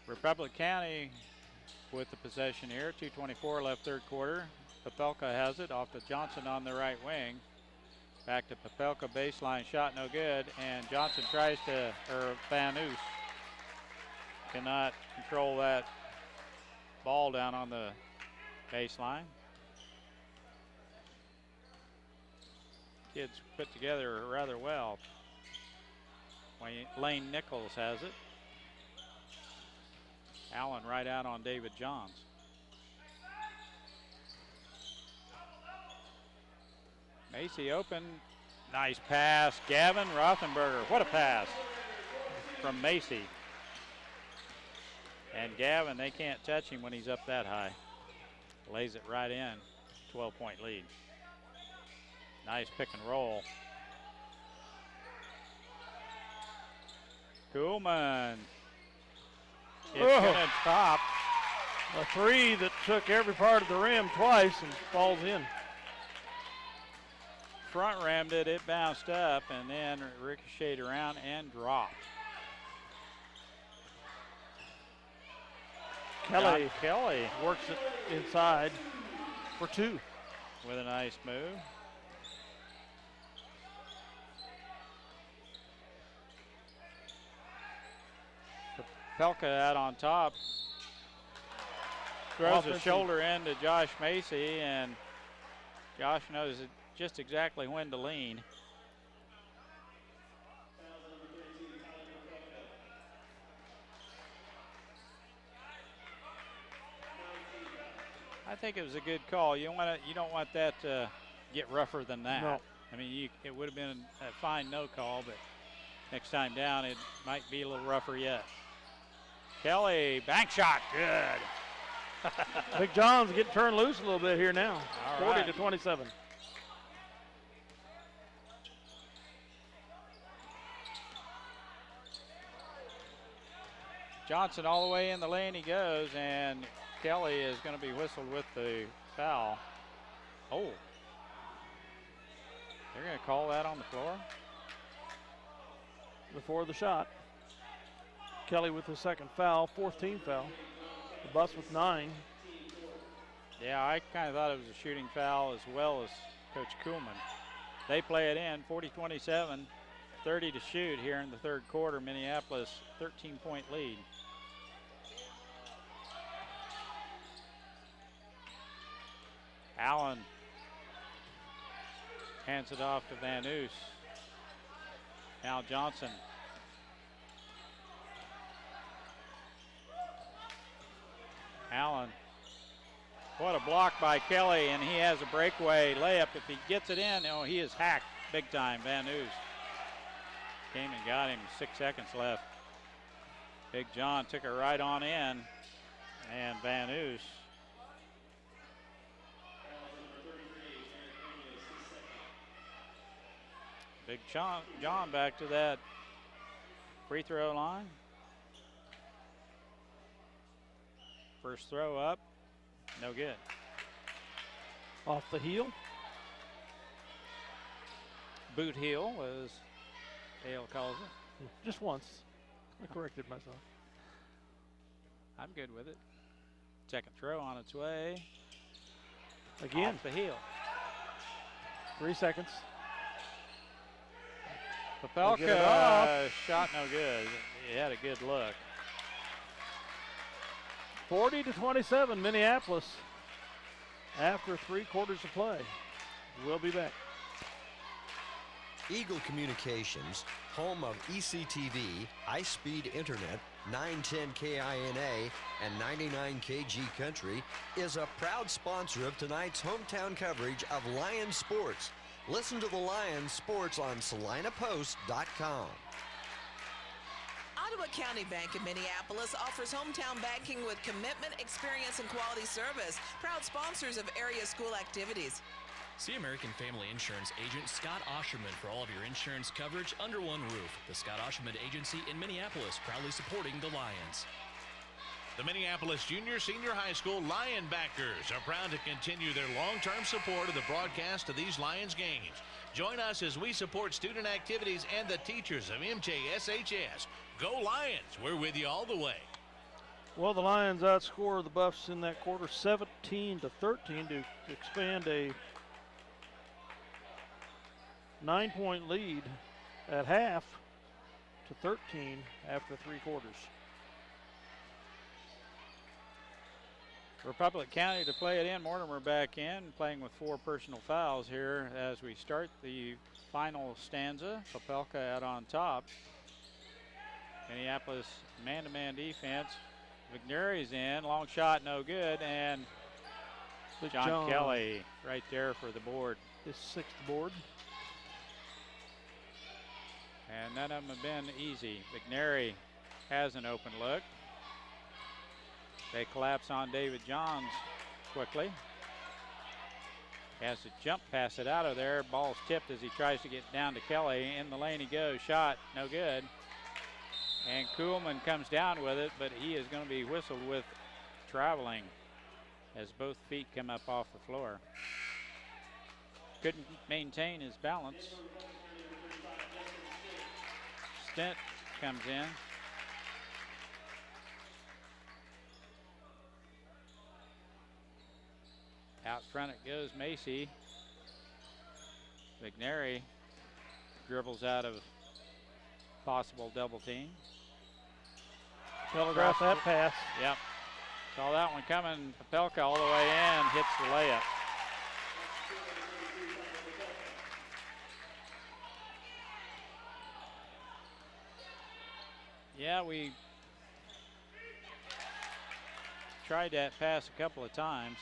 S2: Republic County with the possession here. 2:24 left third quarter. Papelka has it off to Johnson on the right wing. Back to Papelka, baseline shot, no good. And Johnson tries to, or Van Oos cannot control that ball down on the baseline. Kids put together rather well. Lane Nichols has it. Allen right out on David Johns. Macy open. Nice pass. Gavin Rothenberger. What a pass from Macy. And Gavin, they can't touch him when he's up that high. Lays it right in. 12-point lead. Nice pick and roll. Kuhlman. It's gonna top.
S1: A three that took every part of the rim twice and falls in.
S2: Front rammed it, it bounced up and then ricocheted around and dropped. Kelly
S1: works it inside for two.
S2: With a nice move. Pelka out on top. Throws a shoulder into Josh Macy, and Josh knows just exactly when to lean. I think it was a good call. You don't want that to get rougher than that.
S1: No.
S2: I mean, it would have been a fine no call, but next time down it might be a little rougher yet. Kelly, bank shot, good.
S1: Big John's getting turned loose a little bit here now.
S2: All
S1: 40-27.
S2: Johnson all the way in the lane he goes, and Kelly is going to be whistled with the foul. Oh. They're going to call that on the floor?
S1: Before the shot. Kelly with his second foul, fourth team foul. The Bus with 9.
S2: Yeah, I kind of thought it was a shooting foul as well as Coach Kuhlman. They play it in, 40-27, 30 to shoot here in the third quarter. Minneapolis, 13-point lead. Allen hands it off to Van Oos. Now Johnson. Allen. What a block by Kelly, and he has a breakaway layup. If he gets it in, oh, he is hacked big time, Van Oos. Came and got him, 6 seconds left. Big John took it right on in, and Van Oos. Big John back to that free throw line. First throw up, no good.
S1: Off the heel.
S2: Boot heel, as Dale calls it.
S1: Just once. I corrected myself.
S2: I'm good with it. Second throw on its way.
S1: Again.
S2: Off the heel.
S1: 3 seconds.
S2: Papelka shot no good. He had a good look.
S1: 40-27, Minneapolis after 3 quarters of play. We'll be back.
S6: Eagle Communications, home of ECTV, high-speed internet, 910 KINA, and 99 KG Country, is a proud sponsor of tonight's hometown coverage of Lions sports. Listen to the Lions sports on SalinaPost.com.
S7: Ottawa County Bank in Minneapolis offers hometown banking with commitment, experience, and quality service. Proud sponsors of area school activities.
S8: See American Family Insurance agent Scott Osherman for all of your insurance coverage under one roof. The Scott Osherman Agency in Minneapolis, proudly supporting the Lions.
S4: The Minneapolis Junior Senior High School Lion backers are proud to continue their long-term support of the broadcast of these Lions games. Join us as we support student activities and the teachers of MJSHS. Go Lions! We're with you all the way.
S1: Well, the Lions outscore the Buffs in that quarter 17-13 to expand a 9-point lead at half to 13 after 3 quarters.
S2: Republic County to play it in. Mortimer back in, playing with 4 personal fouls here as we start the final stanza. Popelka out on top. Minneapolis man-to-man defense. McNary's in, long shot, no good, and John Kelly right there for the board.
S1: His 6th board.
S2: And none of them have been easy. McNary has an open look. They collapse on David Johns quickly. Has to jump pass it out of there. Ball's tipped as he tries to get down to Kelly. In the lane he goes. Shot, no good. And Kuhlman comes down with it, but he is going to be whistled with traveling as both feet come up off the floor. Couldn't maintain his balance. Stent comes in. Out front it goes Macy. McNary dribbles out of possible double team.
S1: Telegraph that pass.
S2: Yep. Saw that one coming. Popelka all the way in, hits the layup. Yeah, we tried that pass a couple of times.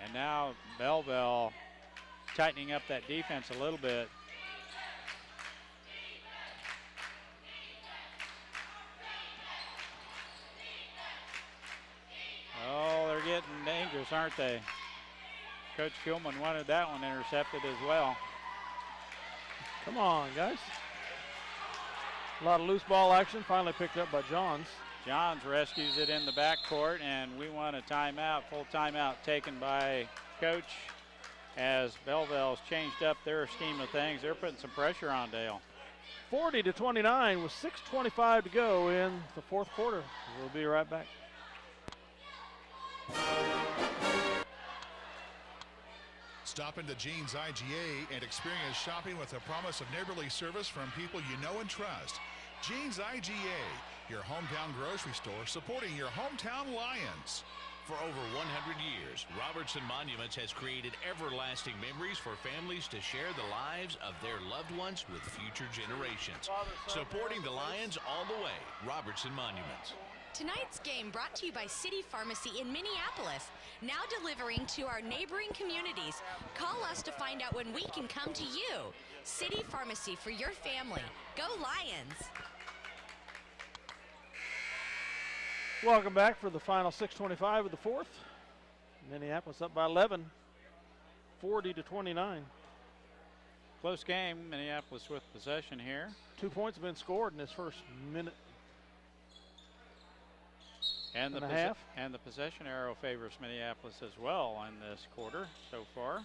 S2: And now Belleville tightening up that defense a little bit. Oh, they're getting dangerous, aren't they? Coach Kuhlman wanted that one intercepted as well.
S1: Come on, guys. A lot of loose ball action, finally picked up by Johns.
S2: Johns rescues it in the backcourt, and we want a timeout, full timeout taken by Coach as Belleville's changed up their scheme of things. They're putting some pressure on Dale.
S1: 40-29 with 6:25 to go in the 4th quarter. We'll be right back.
S3: Stop into Jean's IGA and experience shopping with a promise of neighborly service from people you know and trust. Jean's IGA, your hometown grocery store supporting your hometown Lions.
S4: For over 100 years, Robertson Monuments has created everlasting memories for families to share the lives of their loved ones with future generations. Supporting the Lions all the way, Robertson Monuments.
S5: Tonight's game brought to you by City Pharmacy in Minneapolis, now delivering to our neighboring communities. Call us to find out when we can come to you. City Pharmacy for your family. Go Lions!
S1: Welcome back for the final 6:25 of the 4th. Minneapolis up by 11, 40-29.
S2: Close game, Minneapolis with possession here.
S1: 2 points have been scored in this first minute
S2: and
S1: a half.
S2: And the possession arrow favors Minneapolis as well in this quarter so far.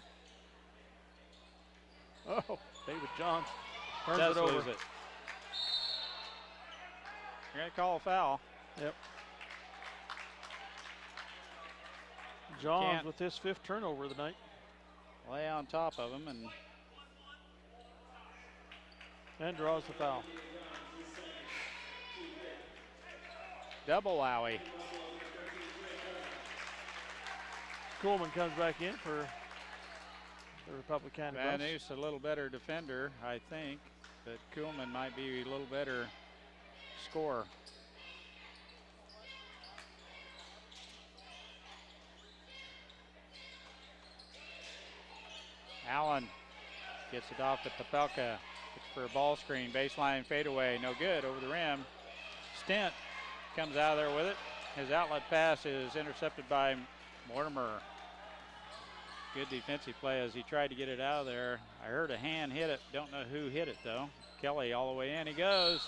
S1: Oh, David Johns turns
S2: Does
S1: it over.
S2: lose it. You're going to call a foul.
S1: Yep. Johns with his 5th turnover of the night.
S2: Lay on top of him
S1: and draws the foul.
S2: Double owie.
S1: Kuhlman comes back in for the Republic County Buffs.
S2: Van Oos a little better defender, I think, but Kuhlman might be a little better scorer. Allen gets it off to Popelka. Looks for a ball screen, baseline fadeaway, no good, over the rim. Stent comes out of there with it. His outlet pass is intercepted by Mortimer. Good defensive play as he tried to get it out of there. I heard a hand hit it, don't know who hit it though. Kelly all the way in, he goes.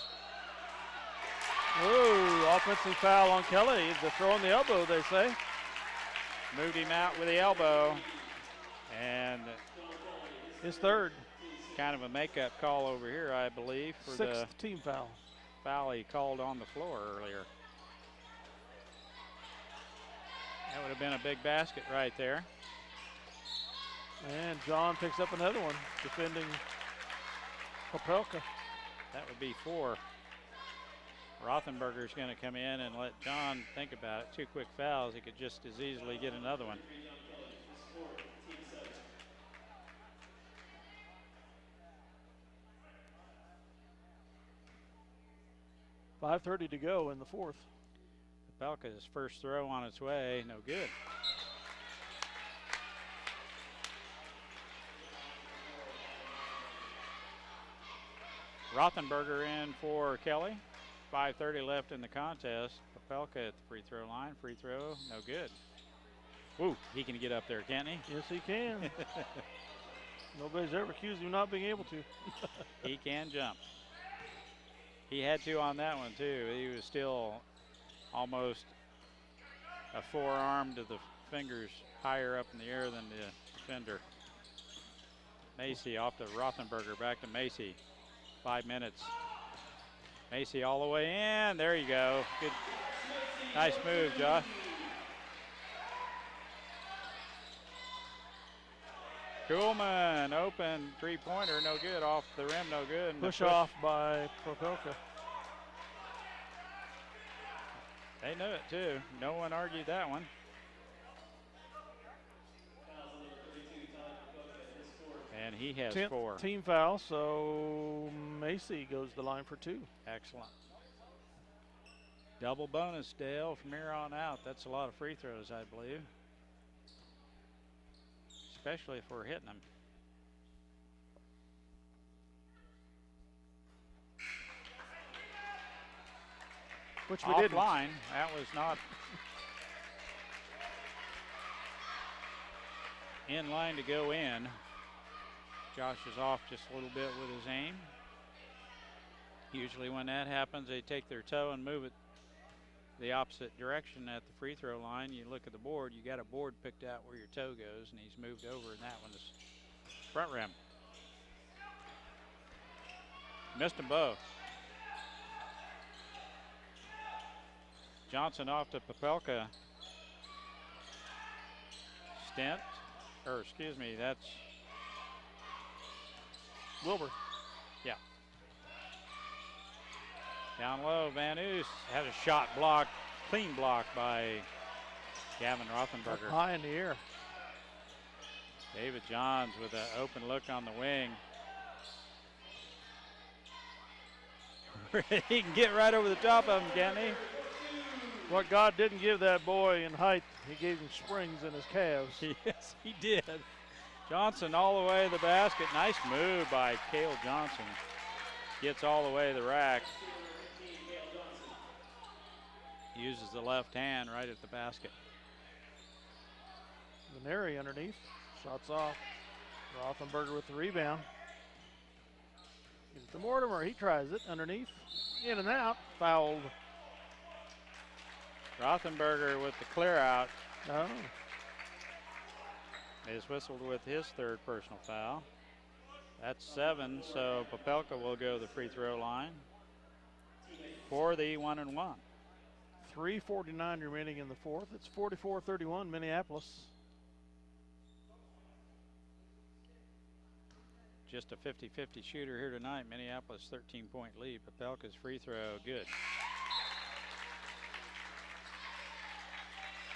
S1: Ooh, offensive foul on Kelly. The throw on the elbow, they say.
S2: Moved him out with the elbow. And
S1: his 3rd.
S2: Kind of a makeup call over here, I believe. For
S1: 6th team foul.
S2: foul he called on the floor earlier. That would have been a big basket right there.
S1: And John picks up another one, defending Popelka.
S2: That would be 4. Rothenberger's going to come in and let John think about it. 2 quick fouls. He could just as easily get another one.
S1: .5:30 to go in the fourth.
S2: Popelka's first throw on its way, no good. Rothenberger in for Kelly. 5:30 left in the contest. Popelka at the free throw line. Free throw, no good. Woo, he can get up there, can't he?
S1: Yes, he can. Nobody's ever accused him of not being able to.
S2: He can jump. He had to on that one, too. He was still almost a forearm to the fingers higher up in the air than the defender. Macy off to Rothenberger, back to Macy. 5 minutes. Macy all the way in. There you go. Good, nice move, Josh. Kuhlman, open three-pointer, no good. Off the rim, no good. And
S1: push off by Popelka.
S2: They knew it, too. No one argued that one. And he has 4.
S1: Team foul, so Macy goes to the line for 2.
S2: Excellent. Double bonus, Dale, from here on out. That's a lot of free throws, I believe. Especially if we're hitting them.
S1: Which we didn't.
S2: Offline, that was not in line to go in. Josh is off just a little bit with his aim. Usually when that happens, they take their toe and move it the opposite direction at the free throw line. You look at the board, you got a board picked out where your toe goes, and he's moved over, and that one is front rim. Missed them both. Johnson off to Popelka. Stent, or excuse me, that's
S1: Wilbur.
S2: Yeah. Down low, Van Oos had a shot blocked, clean block by Gavin Rothenberger.
S1: High in the air.
S2: David Johns with an open look on the wing. He can get right over the top of him, can't he?
S1: What God didn't give that boy in height, he gave him springs in his calves.
S2: Yes, he did. Johnson all the way to the basket. Nice move by Cale Johnson. Gets all the way to the rack. Uses the left hand right at the basket.
S1: Veneri underneath. Shots off. Rothenberger with the rebound. Gives it to Mortimer. He tries it underneath. In and out. Fouled.
S2: Rothenberger with the clear out.
S1: Oh.
S2: Is whistled with his third personal foul. That's 7, so Popelka will go to the free throw line for the 1-and-1.
S1: 3:49 remaining in the fourth. It's 44-31 Minneapolis.
S2: Just a 50-50 shooter here tonight. Minneapolis 13-point lead. Popelka's free throw, good.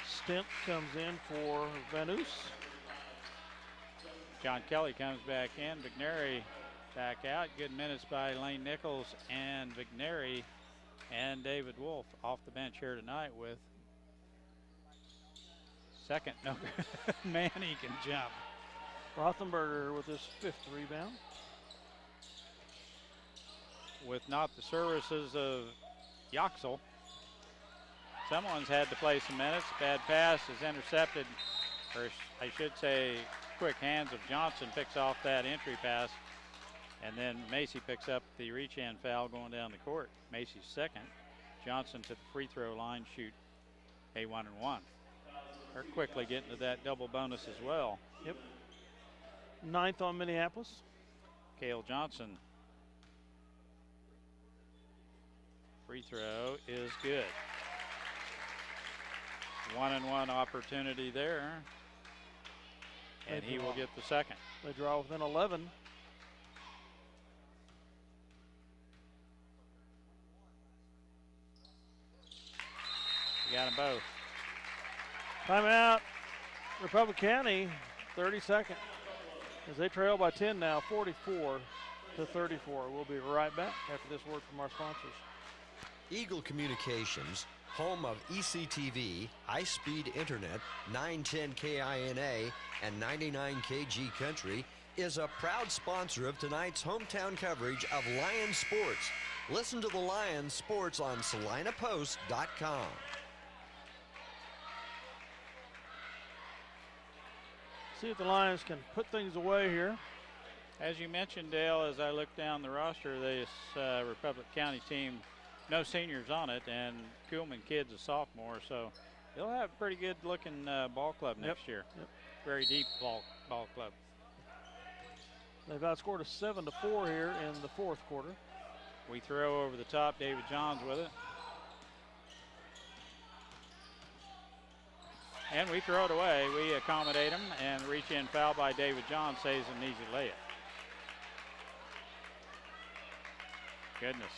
S1: Stent comes in for Van Oos.
S2: John Kelly comes back in. Vigneri back out. Good minutes by Lane Nichols and Vigneri and David Wolf off the bench here tonight with second. No, man, he can jump.
S1: Rothenberger with his 5th rebound.
S2: With not the services of Yoxel. Someone's had to play some minutes. Bad pass is intercepted, or I should say quick hands of Johnson picks off that entry pass, and then Macy picks up the reach-in foul going down the court. Macy's second. Johnson to the free throw line, shoot a 1-and-1. They're quickly getting to that double bonus as well.
S1: Yep. 9th on Minneapolis.
S2: Cale Johnson Free throw is good. 1-and-1 opportunity there. And he will get the second.
S1: They draw within 11.
S2: You got them both.
S1: Timeout, Republic County, 30 seconds. As they trail by 10 now, 44-34. We'll be right back after this word from our sponsors.
S6: Eagle Communications, home of ECTV, high-speed internet, 910 KINA, and 99 KG Country, is a proud sponsor of tonight's hometown coverage of Lions sports. Listen to the Lions sports on SalinaPost.com.
S1: See if the Lions can put things away here.
S2: As you mentioned, Dale, as I look down the roster, this Republic County team, no seniors on it, and Kuhlman kid's a sophomore, so they'll have a pretty good looking ball club next year.
S1: Yep.
S2: Very deep ball club.
S1: They've outscored us 7-4 here in the fourth quarter.
S2: We throw over the top, David Johns with it. And we throw it away. We accommodate him, and reach in foul by David Johns saves an easy layup. Goodness.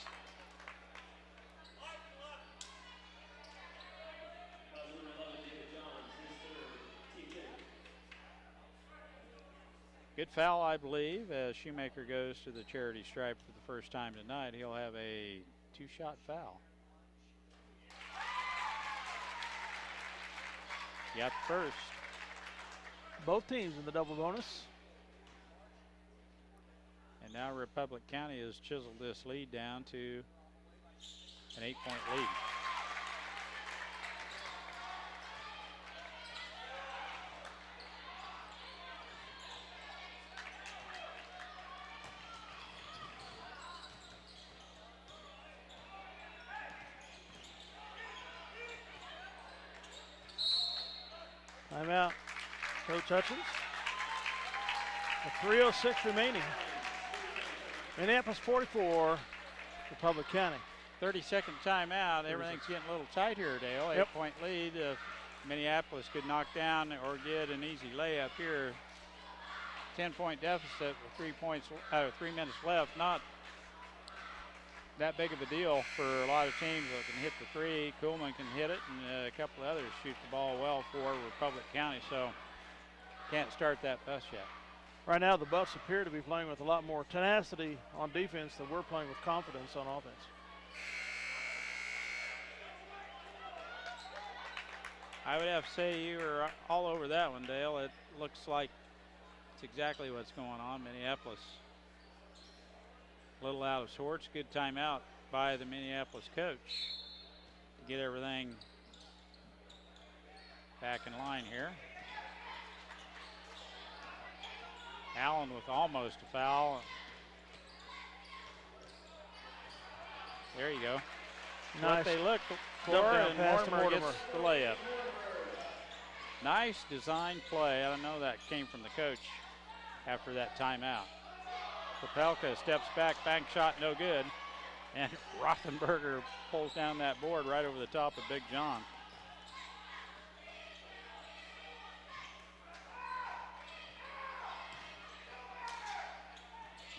S2: Good foul, I believe, as Shoemaker goes to the charity stripe for the first time tonight. He'll have a two-shot foul. Got the first.
S1: Both teams in the double bonus.
S2: And now Republic County has chiseled this lead down to an 8-point lead.
S1: Timeout, Coach Hutchins. A 3:06 remaining. Minneapolis 44, Republic County.
S2: 30-second timeout. Everything's getting a little tight here, Dale.
S1: Yep.
S2: 8-point lead. Minneapolis could knock down or get an easy layup here. 10-point deficit with 3 minutes left. Not that big of a deal for a lot of teams that can hit the three. Kuhlman can hit it, and a couple others shoot the ball well for Republic County, so can't start that bus yet.
S1: Right now, the Buffs appear to be playing with a lot more tenacity on defense than we're playing with confidence on offense.
S2: I would have to say you were all over that one, Dale. It looks like it's exactly what's going on. Minneapolis a little out of sorts. Good timeout by the Minneapolis coach to get everything back in line here. Allen with almost a foul. There you go.
S1: Nice.
S2: What they look for,
S1: Dump down
S2: and
S1: pass to
S2: Mortimer
S1: Mortimer.
S2: gets the layup. Nice design play. I don't know that came from the coach after that timeout. Popelka steps back, bank shot, no good. And Rothenberger pulls down that board right over the top of Big John.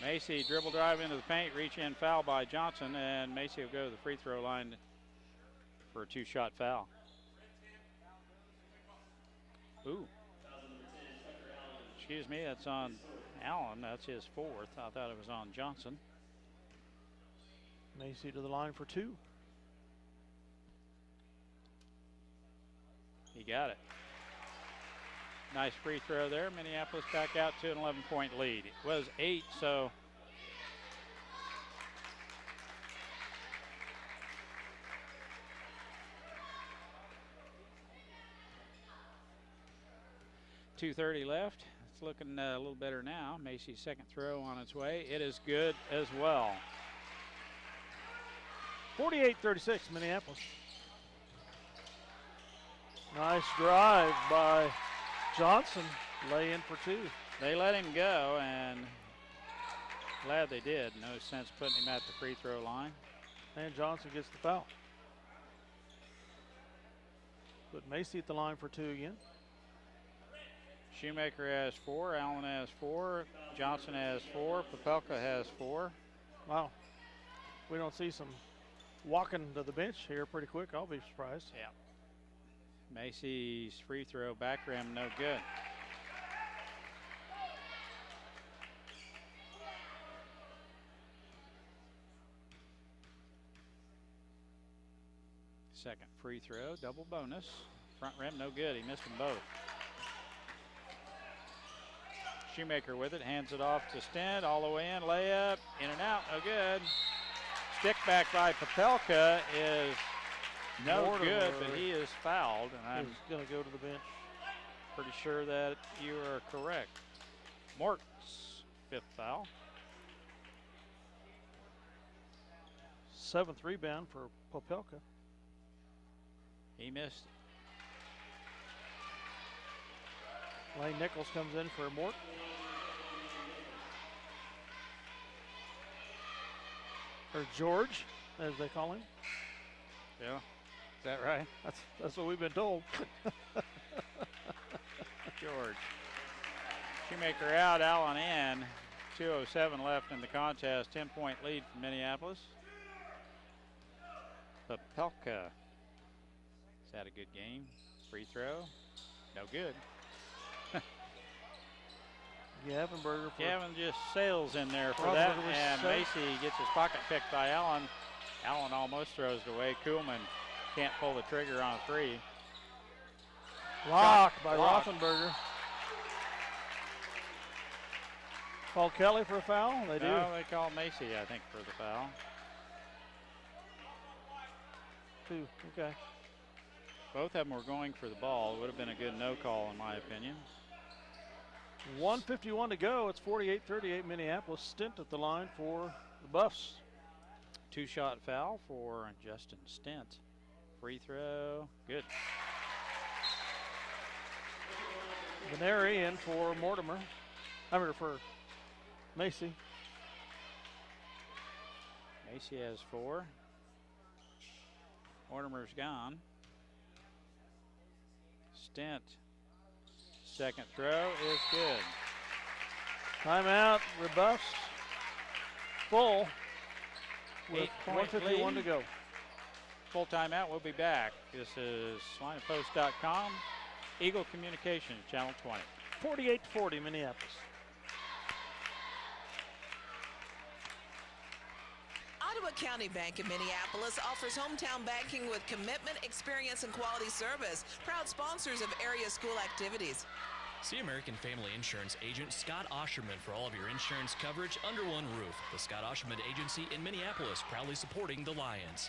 S2: Macy dribble drive into the paint, reach in foul by Johnson, and Macy will go to the free throw line for a two-shot foul. Ooh. Excuse me, that's on Allen. That's his fourth. I thought it was on Johnson.
S1: Macy to the line for two.
S2: He got it. Nice free throw there. Minneapolis back out to an 11-point lead. It was 8, so .230 left. It's looking a little better now. Macy's second throw on its way. It is good as well.
S1: 48-36, Minneapolis. Nice drive by Johnson. Lay in for two.
S2: They let him go, and glad they did. No sense putting him at the free throw line.
S1: And Johnson gets the foul. Put Macy at the line for 2 again.
S2: Shoemaker has 4, Allen has 4, Johnson has 4, Popelka has 4.
S1: Wow. We don't see some walking to the bench here pretty quick. I'll be surprised.
S2: Yeah. Macy's free throw back rim, no good. Second free throw, double bonus. Front rim, no good. He missed them both. Shoemaker with it, hands it off to Stent, all the way in, layup, in and out, no good. Stick back by Popelka is no good, but he is fouled, and I'm
S1: going to go to the bench.
S2: pretty sure that you are correct. Mort's 5th foul.
S1: 7th rebound for Popelka.
S2: He missed.
S1: Lane Nichols comes in for Mort. Or George, as they call him.
S2: Yeah, is that right?
S1: That's what we've been told.
S2: George. Shoemaker out, Allen in. 2:07 left in the contest. 10-point lead for Minneapolis. Popelka. Is that a good game? Free throw? No good. Gavin just sails in there for that, and Macy gets his pocket picked by Allen. Allen almost throws it away. Kuhlman can't pull the trigger on a 3.
S1: Blocked by Rothenberger. Call Kelly for a foul? They do.
S2: No, they call Macy, I think, for the foul.
S1: 2, okay.
S2: Both of them were going for the ball. It would have been a good no call, in my opinion.
S1: 1:51 to go. It's 48-38 Minneapolis. Stent at the line for the Buffs.
S2: 2-shot foul for Justin Stent. Free throw, good.
S1: Veneri in for Mortimer. For Macy.
S2: Macy has 4. Mortimer's gone. Stent. Second throw is good.
S1: Timeout, rebuffs. Full with
S2: 8-point
S1: 1:51 to
S2: lead.
S1: go.
S2: Full timeout, we'll be back. This is lineofpost.com, Eagle Communications, Channel 20.
S1: 48-40 Minneapolis.
S7: Ottawa County Bank in Minneapolis offers hometown banking with commitment, experience, and quality service. Proud sponsors of area school activities.
S8: See American Family Insurance agent Scott Osherman for all of your insurance coverage under one roof. The Scott Osherman Agency in Minneapolis, proudly supporting the Lions.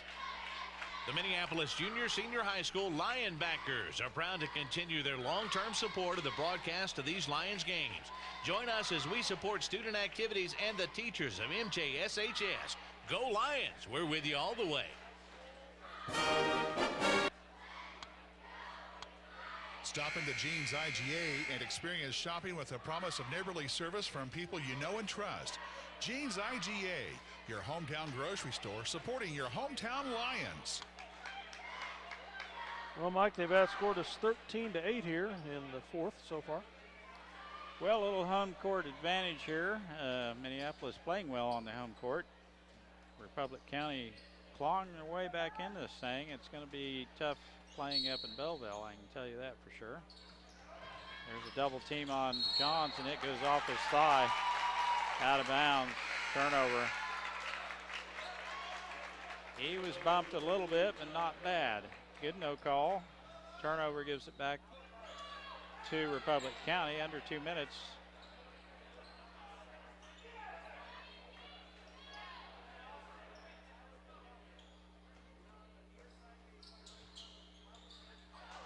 S4: The Minneapolis Junior Senior High School Lion backers are proud to continue their long-term support of the broadcast of these Lions games. Join us as we support student activities and the teachers of MJSHS. Go Lions! We're with you all the way.
S3: Stop into Jean's IGA and experience shopping with a promise of neighborly service from people you know and trust. Jean's IGA, your hometown grocery store supporting your hometown Lions.
S1: Well, Mike, they've outscored us 13-8 here in the 4th so far.
S2: Well, a little home court advantage here. Minneapolis playing well on the home court. Republic County clawing their way back into this thing. It's going to be tough playing up in Belleville, I can tell you that for sure. There's a double team on Johns, and it goes off his thigh. Out of bounds. Turnover. He was bumped a little bit, but not bad. Good no call. Turnover gives it back to Republic County under 2 minutes.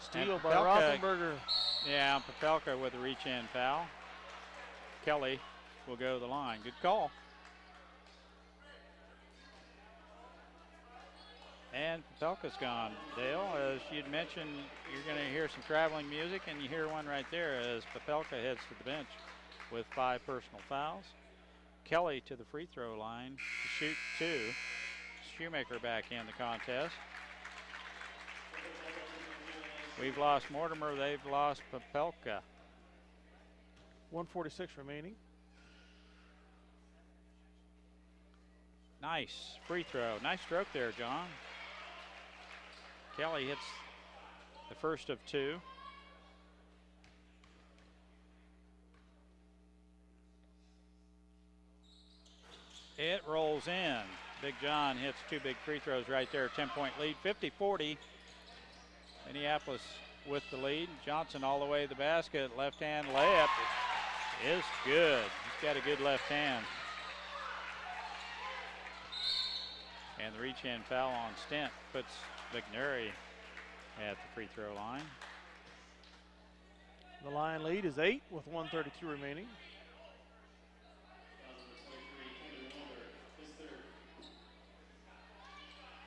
S1: Steal by Rothenberger.
S2: Yeah, Popelka with a reach-in foul. Kelly will go to the line. Good call. And Popelka's gone. Dale, as you'd mentioned, you're going to hear some traveling music, and you hear one right there as Popelka heads to the bench with 5 personal fouls. Kelly to the free throw line to shoot 2. Shoemaker back in the contest. We've lost Mortimer, they've lost Popelka.
S1: 1:46 remaining.
S2: Nice free throw. Nice stroke there, John. Kelly hits the first of two. It rolls in. Big John hits two big free throws right there. 10-point lead, 50-40. Minneapolis with the lead. Johnson all the way to the basket. Left-hand layup is good. He's got a good left hand. And the reach-in foul on Stent puts McNary at the free throw line.
S1: The Lion lead is 8 with 1:32 remaining.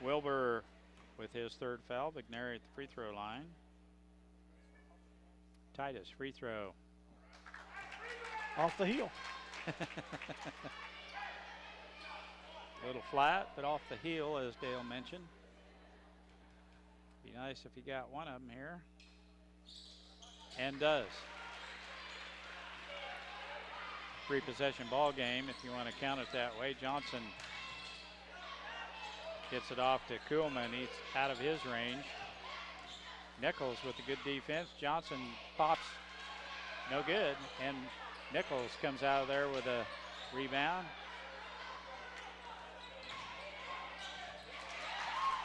S2: Wilbur with his third foul. McNary at the free throw line. Titus free throw.
S1: Off the heel.
S2: A little flat, but off the heel, as Dale mentioned. Be nice if he got one of them here. And does. 3-possession ball game, if you want to count it that way. Johnson gets it off to Kuhlman. He's out of his range. Nichols with a good defense. Johnson pops, no good. And Nichols comes out of there with a rebound.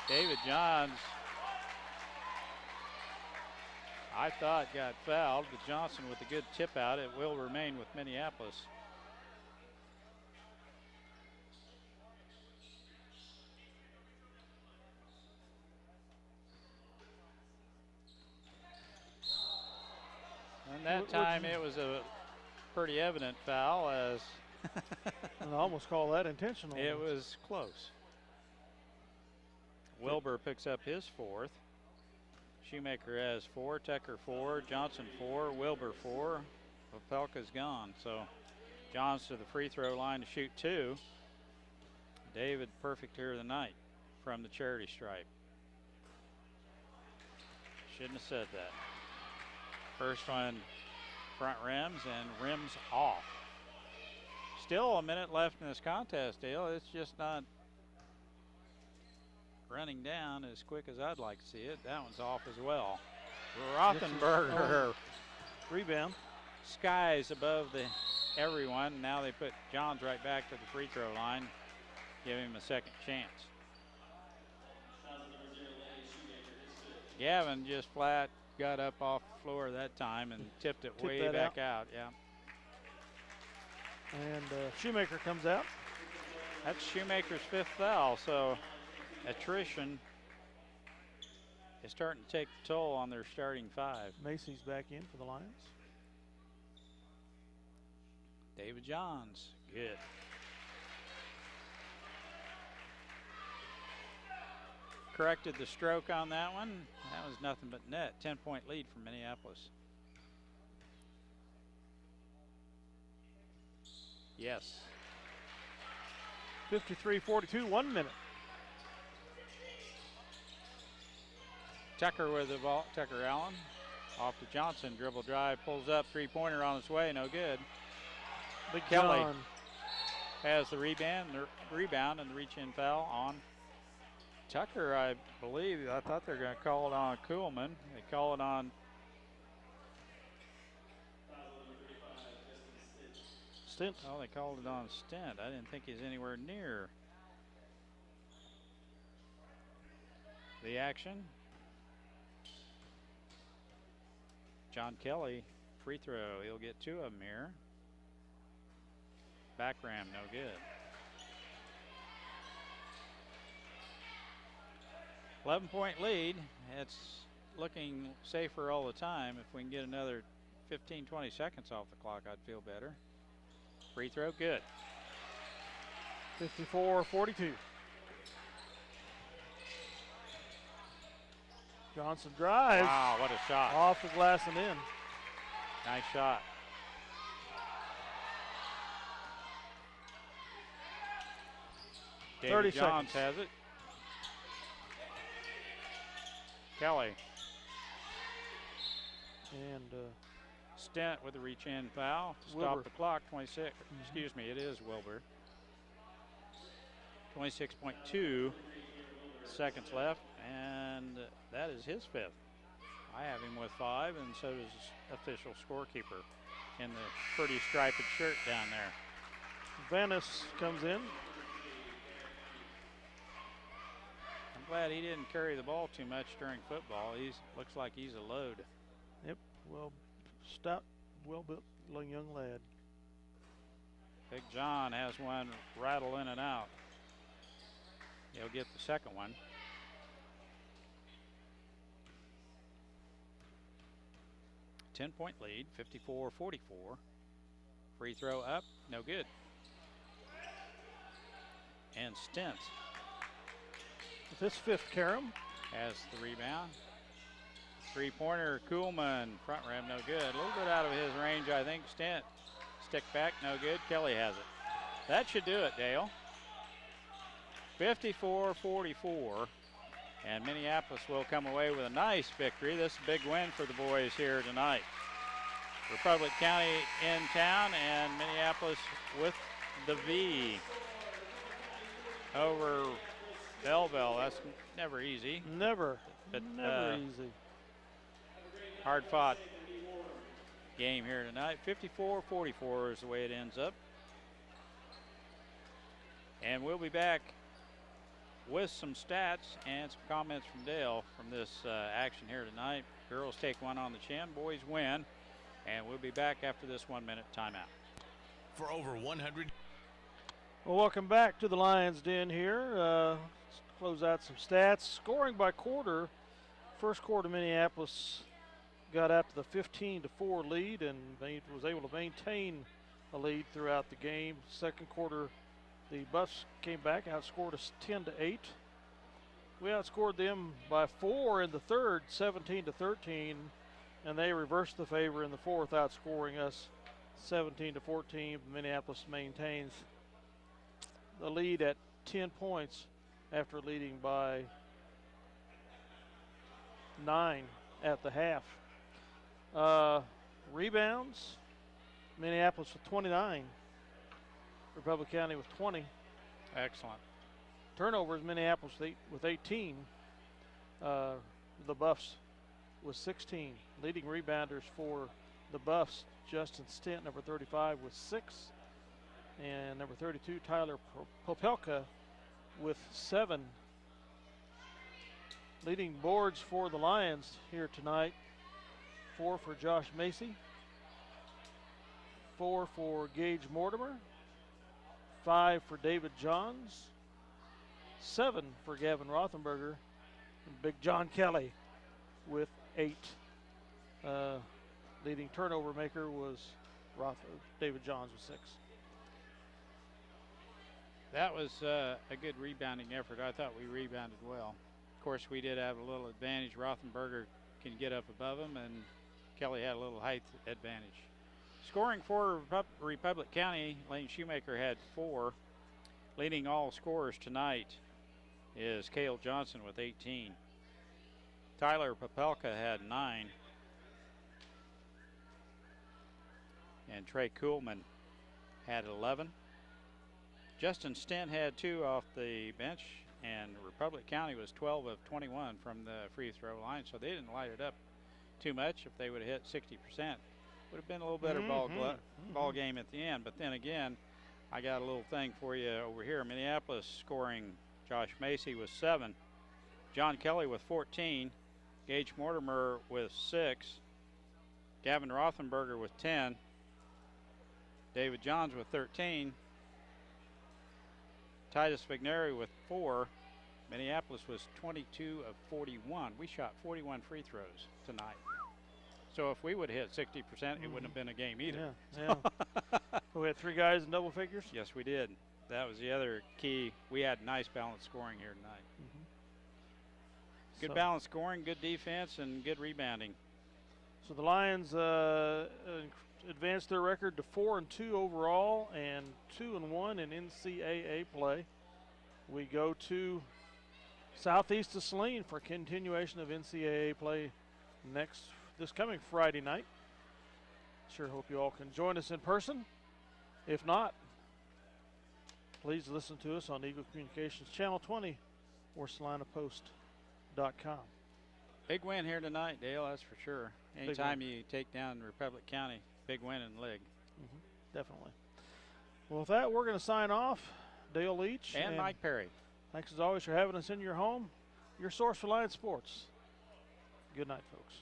S2: David Johns, I thought, got fouled, but Johnson with a good tip out. It will remain with Minneapolis. And that time it was a pretty evident foul, as
S1: I almost call that intentional.
S2: it was close. Wilbur picks up his fourth. Shoemaker has 4, Tucker 4, Johnson 4, Wilbur 4. Popelka's gone, so Johns to the free throw line to shoot 2. David perfect here tonight from the charity stripe. Shouldn't have said that. First one front rims and rims off. Still a minute left in this contest, Dale. It's just not running down as quick as I'd like to see it. That one's off as well. Rothenberger
S1: rebound.
S2: skies above everyone. Now they put Johns right back to the free throw line, give him a second chance. Gavin just flat got up off the floor that time and tipped it way back out. Yeah.
S1: And Shoemaker comes out.
S2: That's Shoemaker's 5th foul, so attrition is starting to take the toll on their starting 5.
S1: Macy's back in for the Lions.
S2: David Johns, good. Corrected the stroke on that one. That was nothing but net. 10-point lead for Minneapolis. Yes.
S1: 53-42, 1 minute.
S2: Tucker with the ball, Tucker Allen. Off to Johnson, dribble drive, pulls up, three-pointer on its way, no good.
S1: Big
S2: Kelly
S1: John
S2: has the rebound and the reach-in foul on Tucker, I believe. I thought they were going to call it on Kuhlman. They call it on
S1: Stent.
S2: Oh, they called it on Stent. I didn't think he's anywhere near the action. John Kelly, free throw. He'll get 2 of them here. Back ram, no good. 11-point lead. It's looking safer all the time. If we can get another 15, 20 seconds off the clock, I'd feel better. Free throw, good.
S1: 54-42. Johnson drives.
S2: Wow, what a shot.
S1: Off the glass and in.
S2: Nice shot. David
S1: 30
S2: Johns
S1: seconds.
S2: has it. Kelly.
S1: And
S2: Stent with a reach-in foul to stop
S1: Wilbur.
S2: the clock. 26. Excuse me, it is Wilbur. 26.2 seconds left, and that is his 5th. I have him with 5, and so does official scorekeeper in the pretty striped shirt down there.
S1: Vanis comes in.
S2: I'm glad he didn't carry the ball too much during football. He looks like he's a load.
S1: Yep, well, stout, well-built young lad.
S2: Big John has one rattle in and out. He'll get the second one. Ten-point lead, 54-44. Free throw up, no good. And Stent
S1: With his 5th carom.
S2: has the rebound. Three-pointer, Kuhlman, front rim, no good. A little bit out of his range, I think. Stent, stick back, no good. Kelly has it. That should do it, Dale. 54-44, and Minneapolis will come away with a nice victory. This is a big win for the boys here tonight. Republic County in town, and Minneapolis with the V over Belleville. That's never easy.
S1: Never
S2: But,
S1: easy.
S2: Hard-fought game here tonight. 54-44 is the way it ends up. And we'll be back with some stats and some comments from Dale from this action here tonight. Girls take one on the chin, boys win, and we'll be back after this 1-minute timeout.
S4: For over 100.
S1: Well, welcome back to the Lions Den here. Let's close out some stats. Scoring by quarter. First quarter, Minneapolis got out to the 15-4 lead and was able to maintain a lead throughout the game. Second quarter, the Buffs came back, outscored us 10-8. We outscored them by 4 in the third, 17-13, and they reversed the favor in the fourth, outscoring us 17-14. Minneapolis maintains the lead at 10 points after leading by 9 at the half. Rebounds, Minneapolis with 29. Republic County with 20.
S2: Excellent.
S1: Turnovers, Minneapolis with 18. The Buffs with 16. Leading rebounders for the Buffs, Justin Stent, number 35, with 6. And number 32, Tyler Popelka, with 7. Leading boards for the Lions here tonight, 4 for Josh Macy, 4 for Gage Mortimer, 5 for David Johns, 7 for Gavin Rothenberger, and Big John Kelly with 8. Leading turnover maker was David Johns with 6.
S2: That was a good rebounding effort. I thought we rebounded well. Of course, we did have a little advantage. Rothenberger can get up above him, and Kelly had a little height advantage. Scoring for Republic County, Lane Shoemaker had 4. Leading all scorers tonight is Cale Johnson with 18. Tyler Popelka had 9. And Trey Kuhlman had 11. Justin Stent had 2 off the bench, and Republic County was 12 of 21 from the free throw line, so they didn't light it up too much. If they would have hit 60%, would have been a little better ball game at the end. But then again, I got a little thing for you over here. Minneapolis scoring Josh Macy with 7, John Kelly with 14, Gage Mortimer with 6, Gavin Rothenberger with 10, David Johns with 13, Titus Vigneri with 4. Minneapolis was 22 of 41. We shot 41 free throws tonight. So if we would have hit 60%, it wouldn't have been a game either.
S1: Yeah. We had 3 guys in double figures?
S2: Yes, we did. That was the other key. We had nice balanced scoring here tonight. Good balanced scoring, good defense, and good rebounding.
S1: So the Lions advanced their record to 4-2 overall and 2-1 in NCAA play. We go to southeast of Saline for continuation of NCAA play this coming Friday night. Sure hope you all can join us in person. If not, please listen to us on Eagle Communications Channel 20 or SalinaPost.com. Big
S2: win here tonight, Dale, that's for sure. Anytime you take down Republic County, big win in the league.
S1: Definitely. Well, with that, we're going to sign off. Dale Leach
S2: and Mike Perry.
S1: Thanks as always for having us in your home, your source for Lions sports. Good night, folks.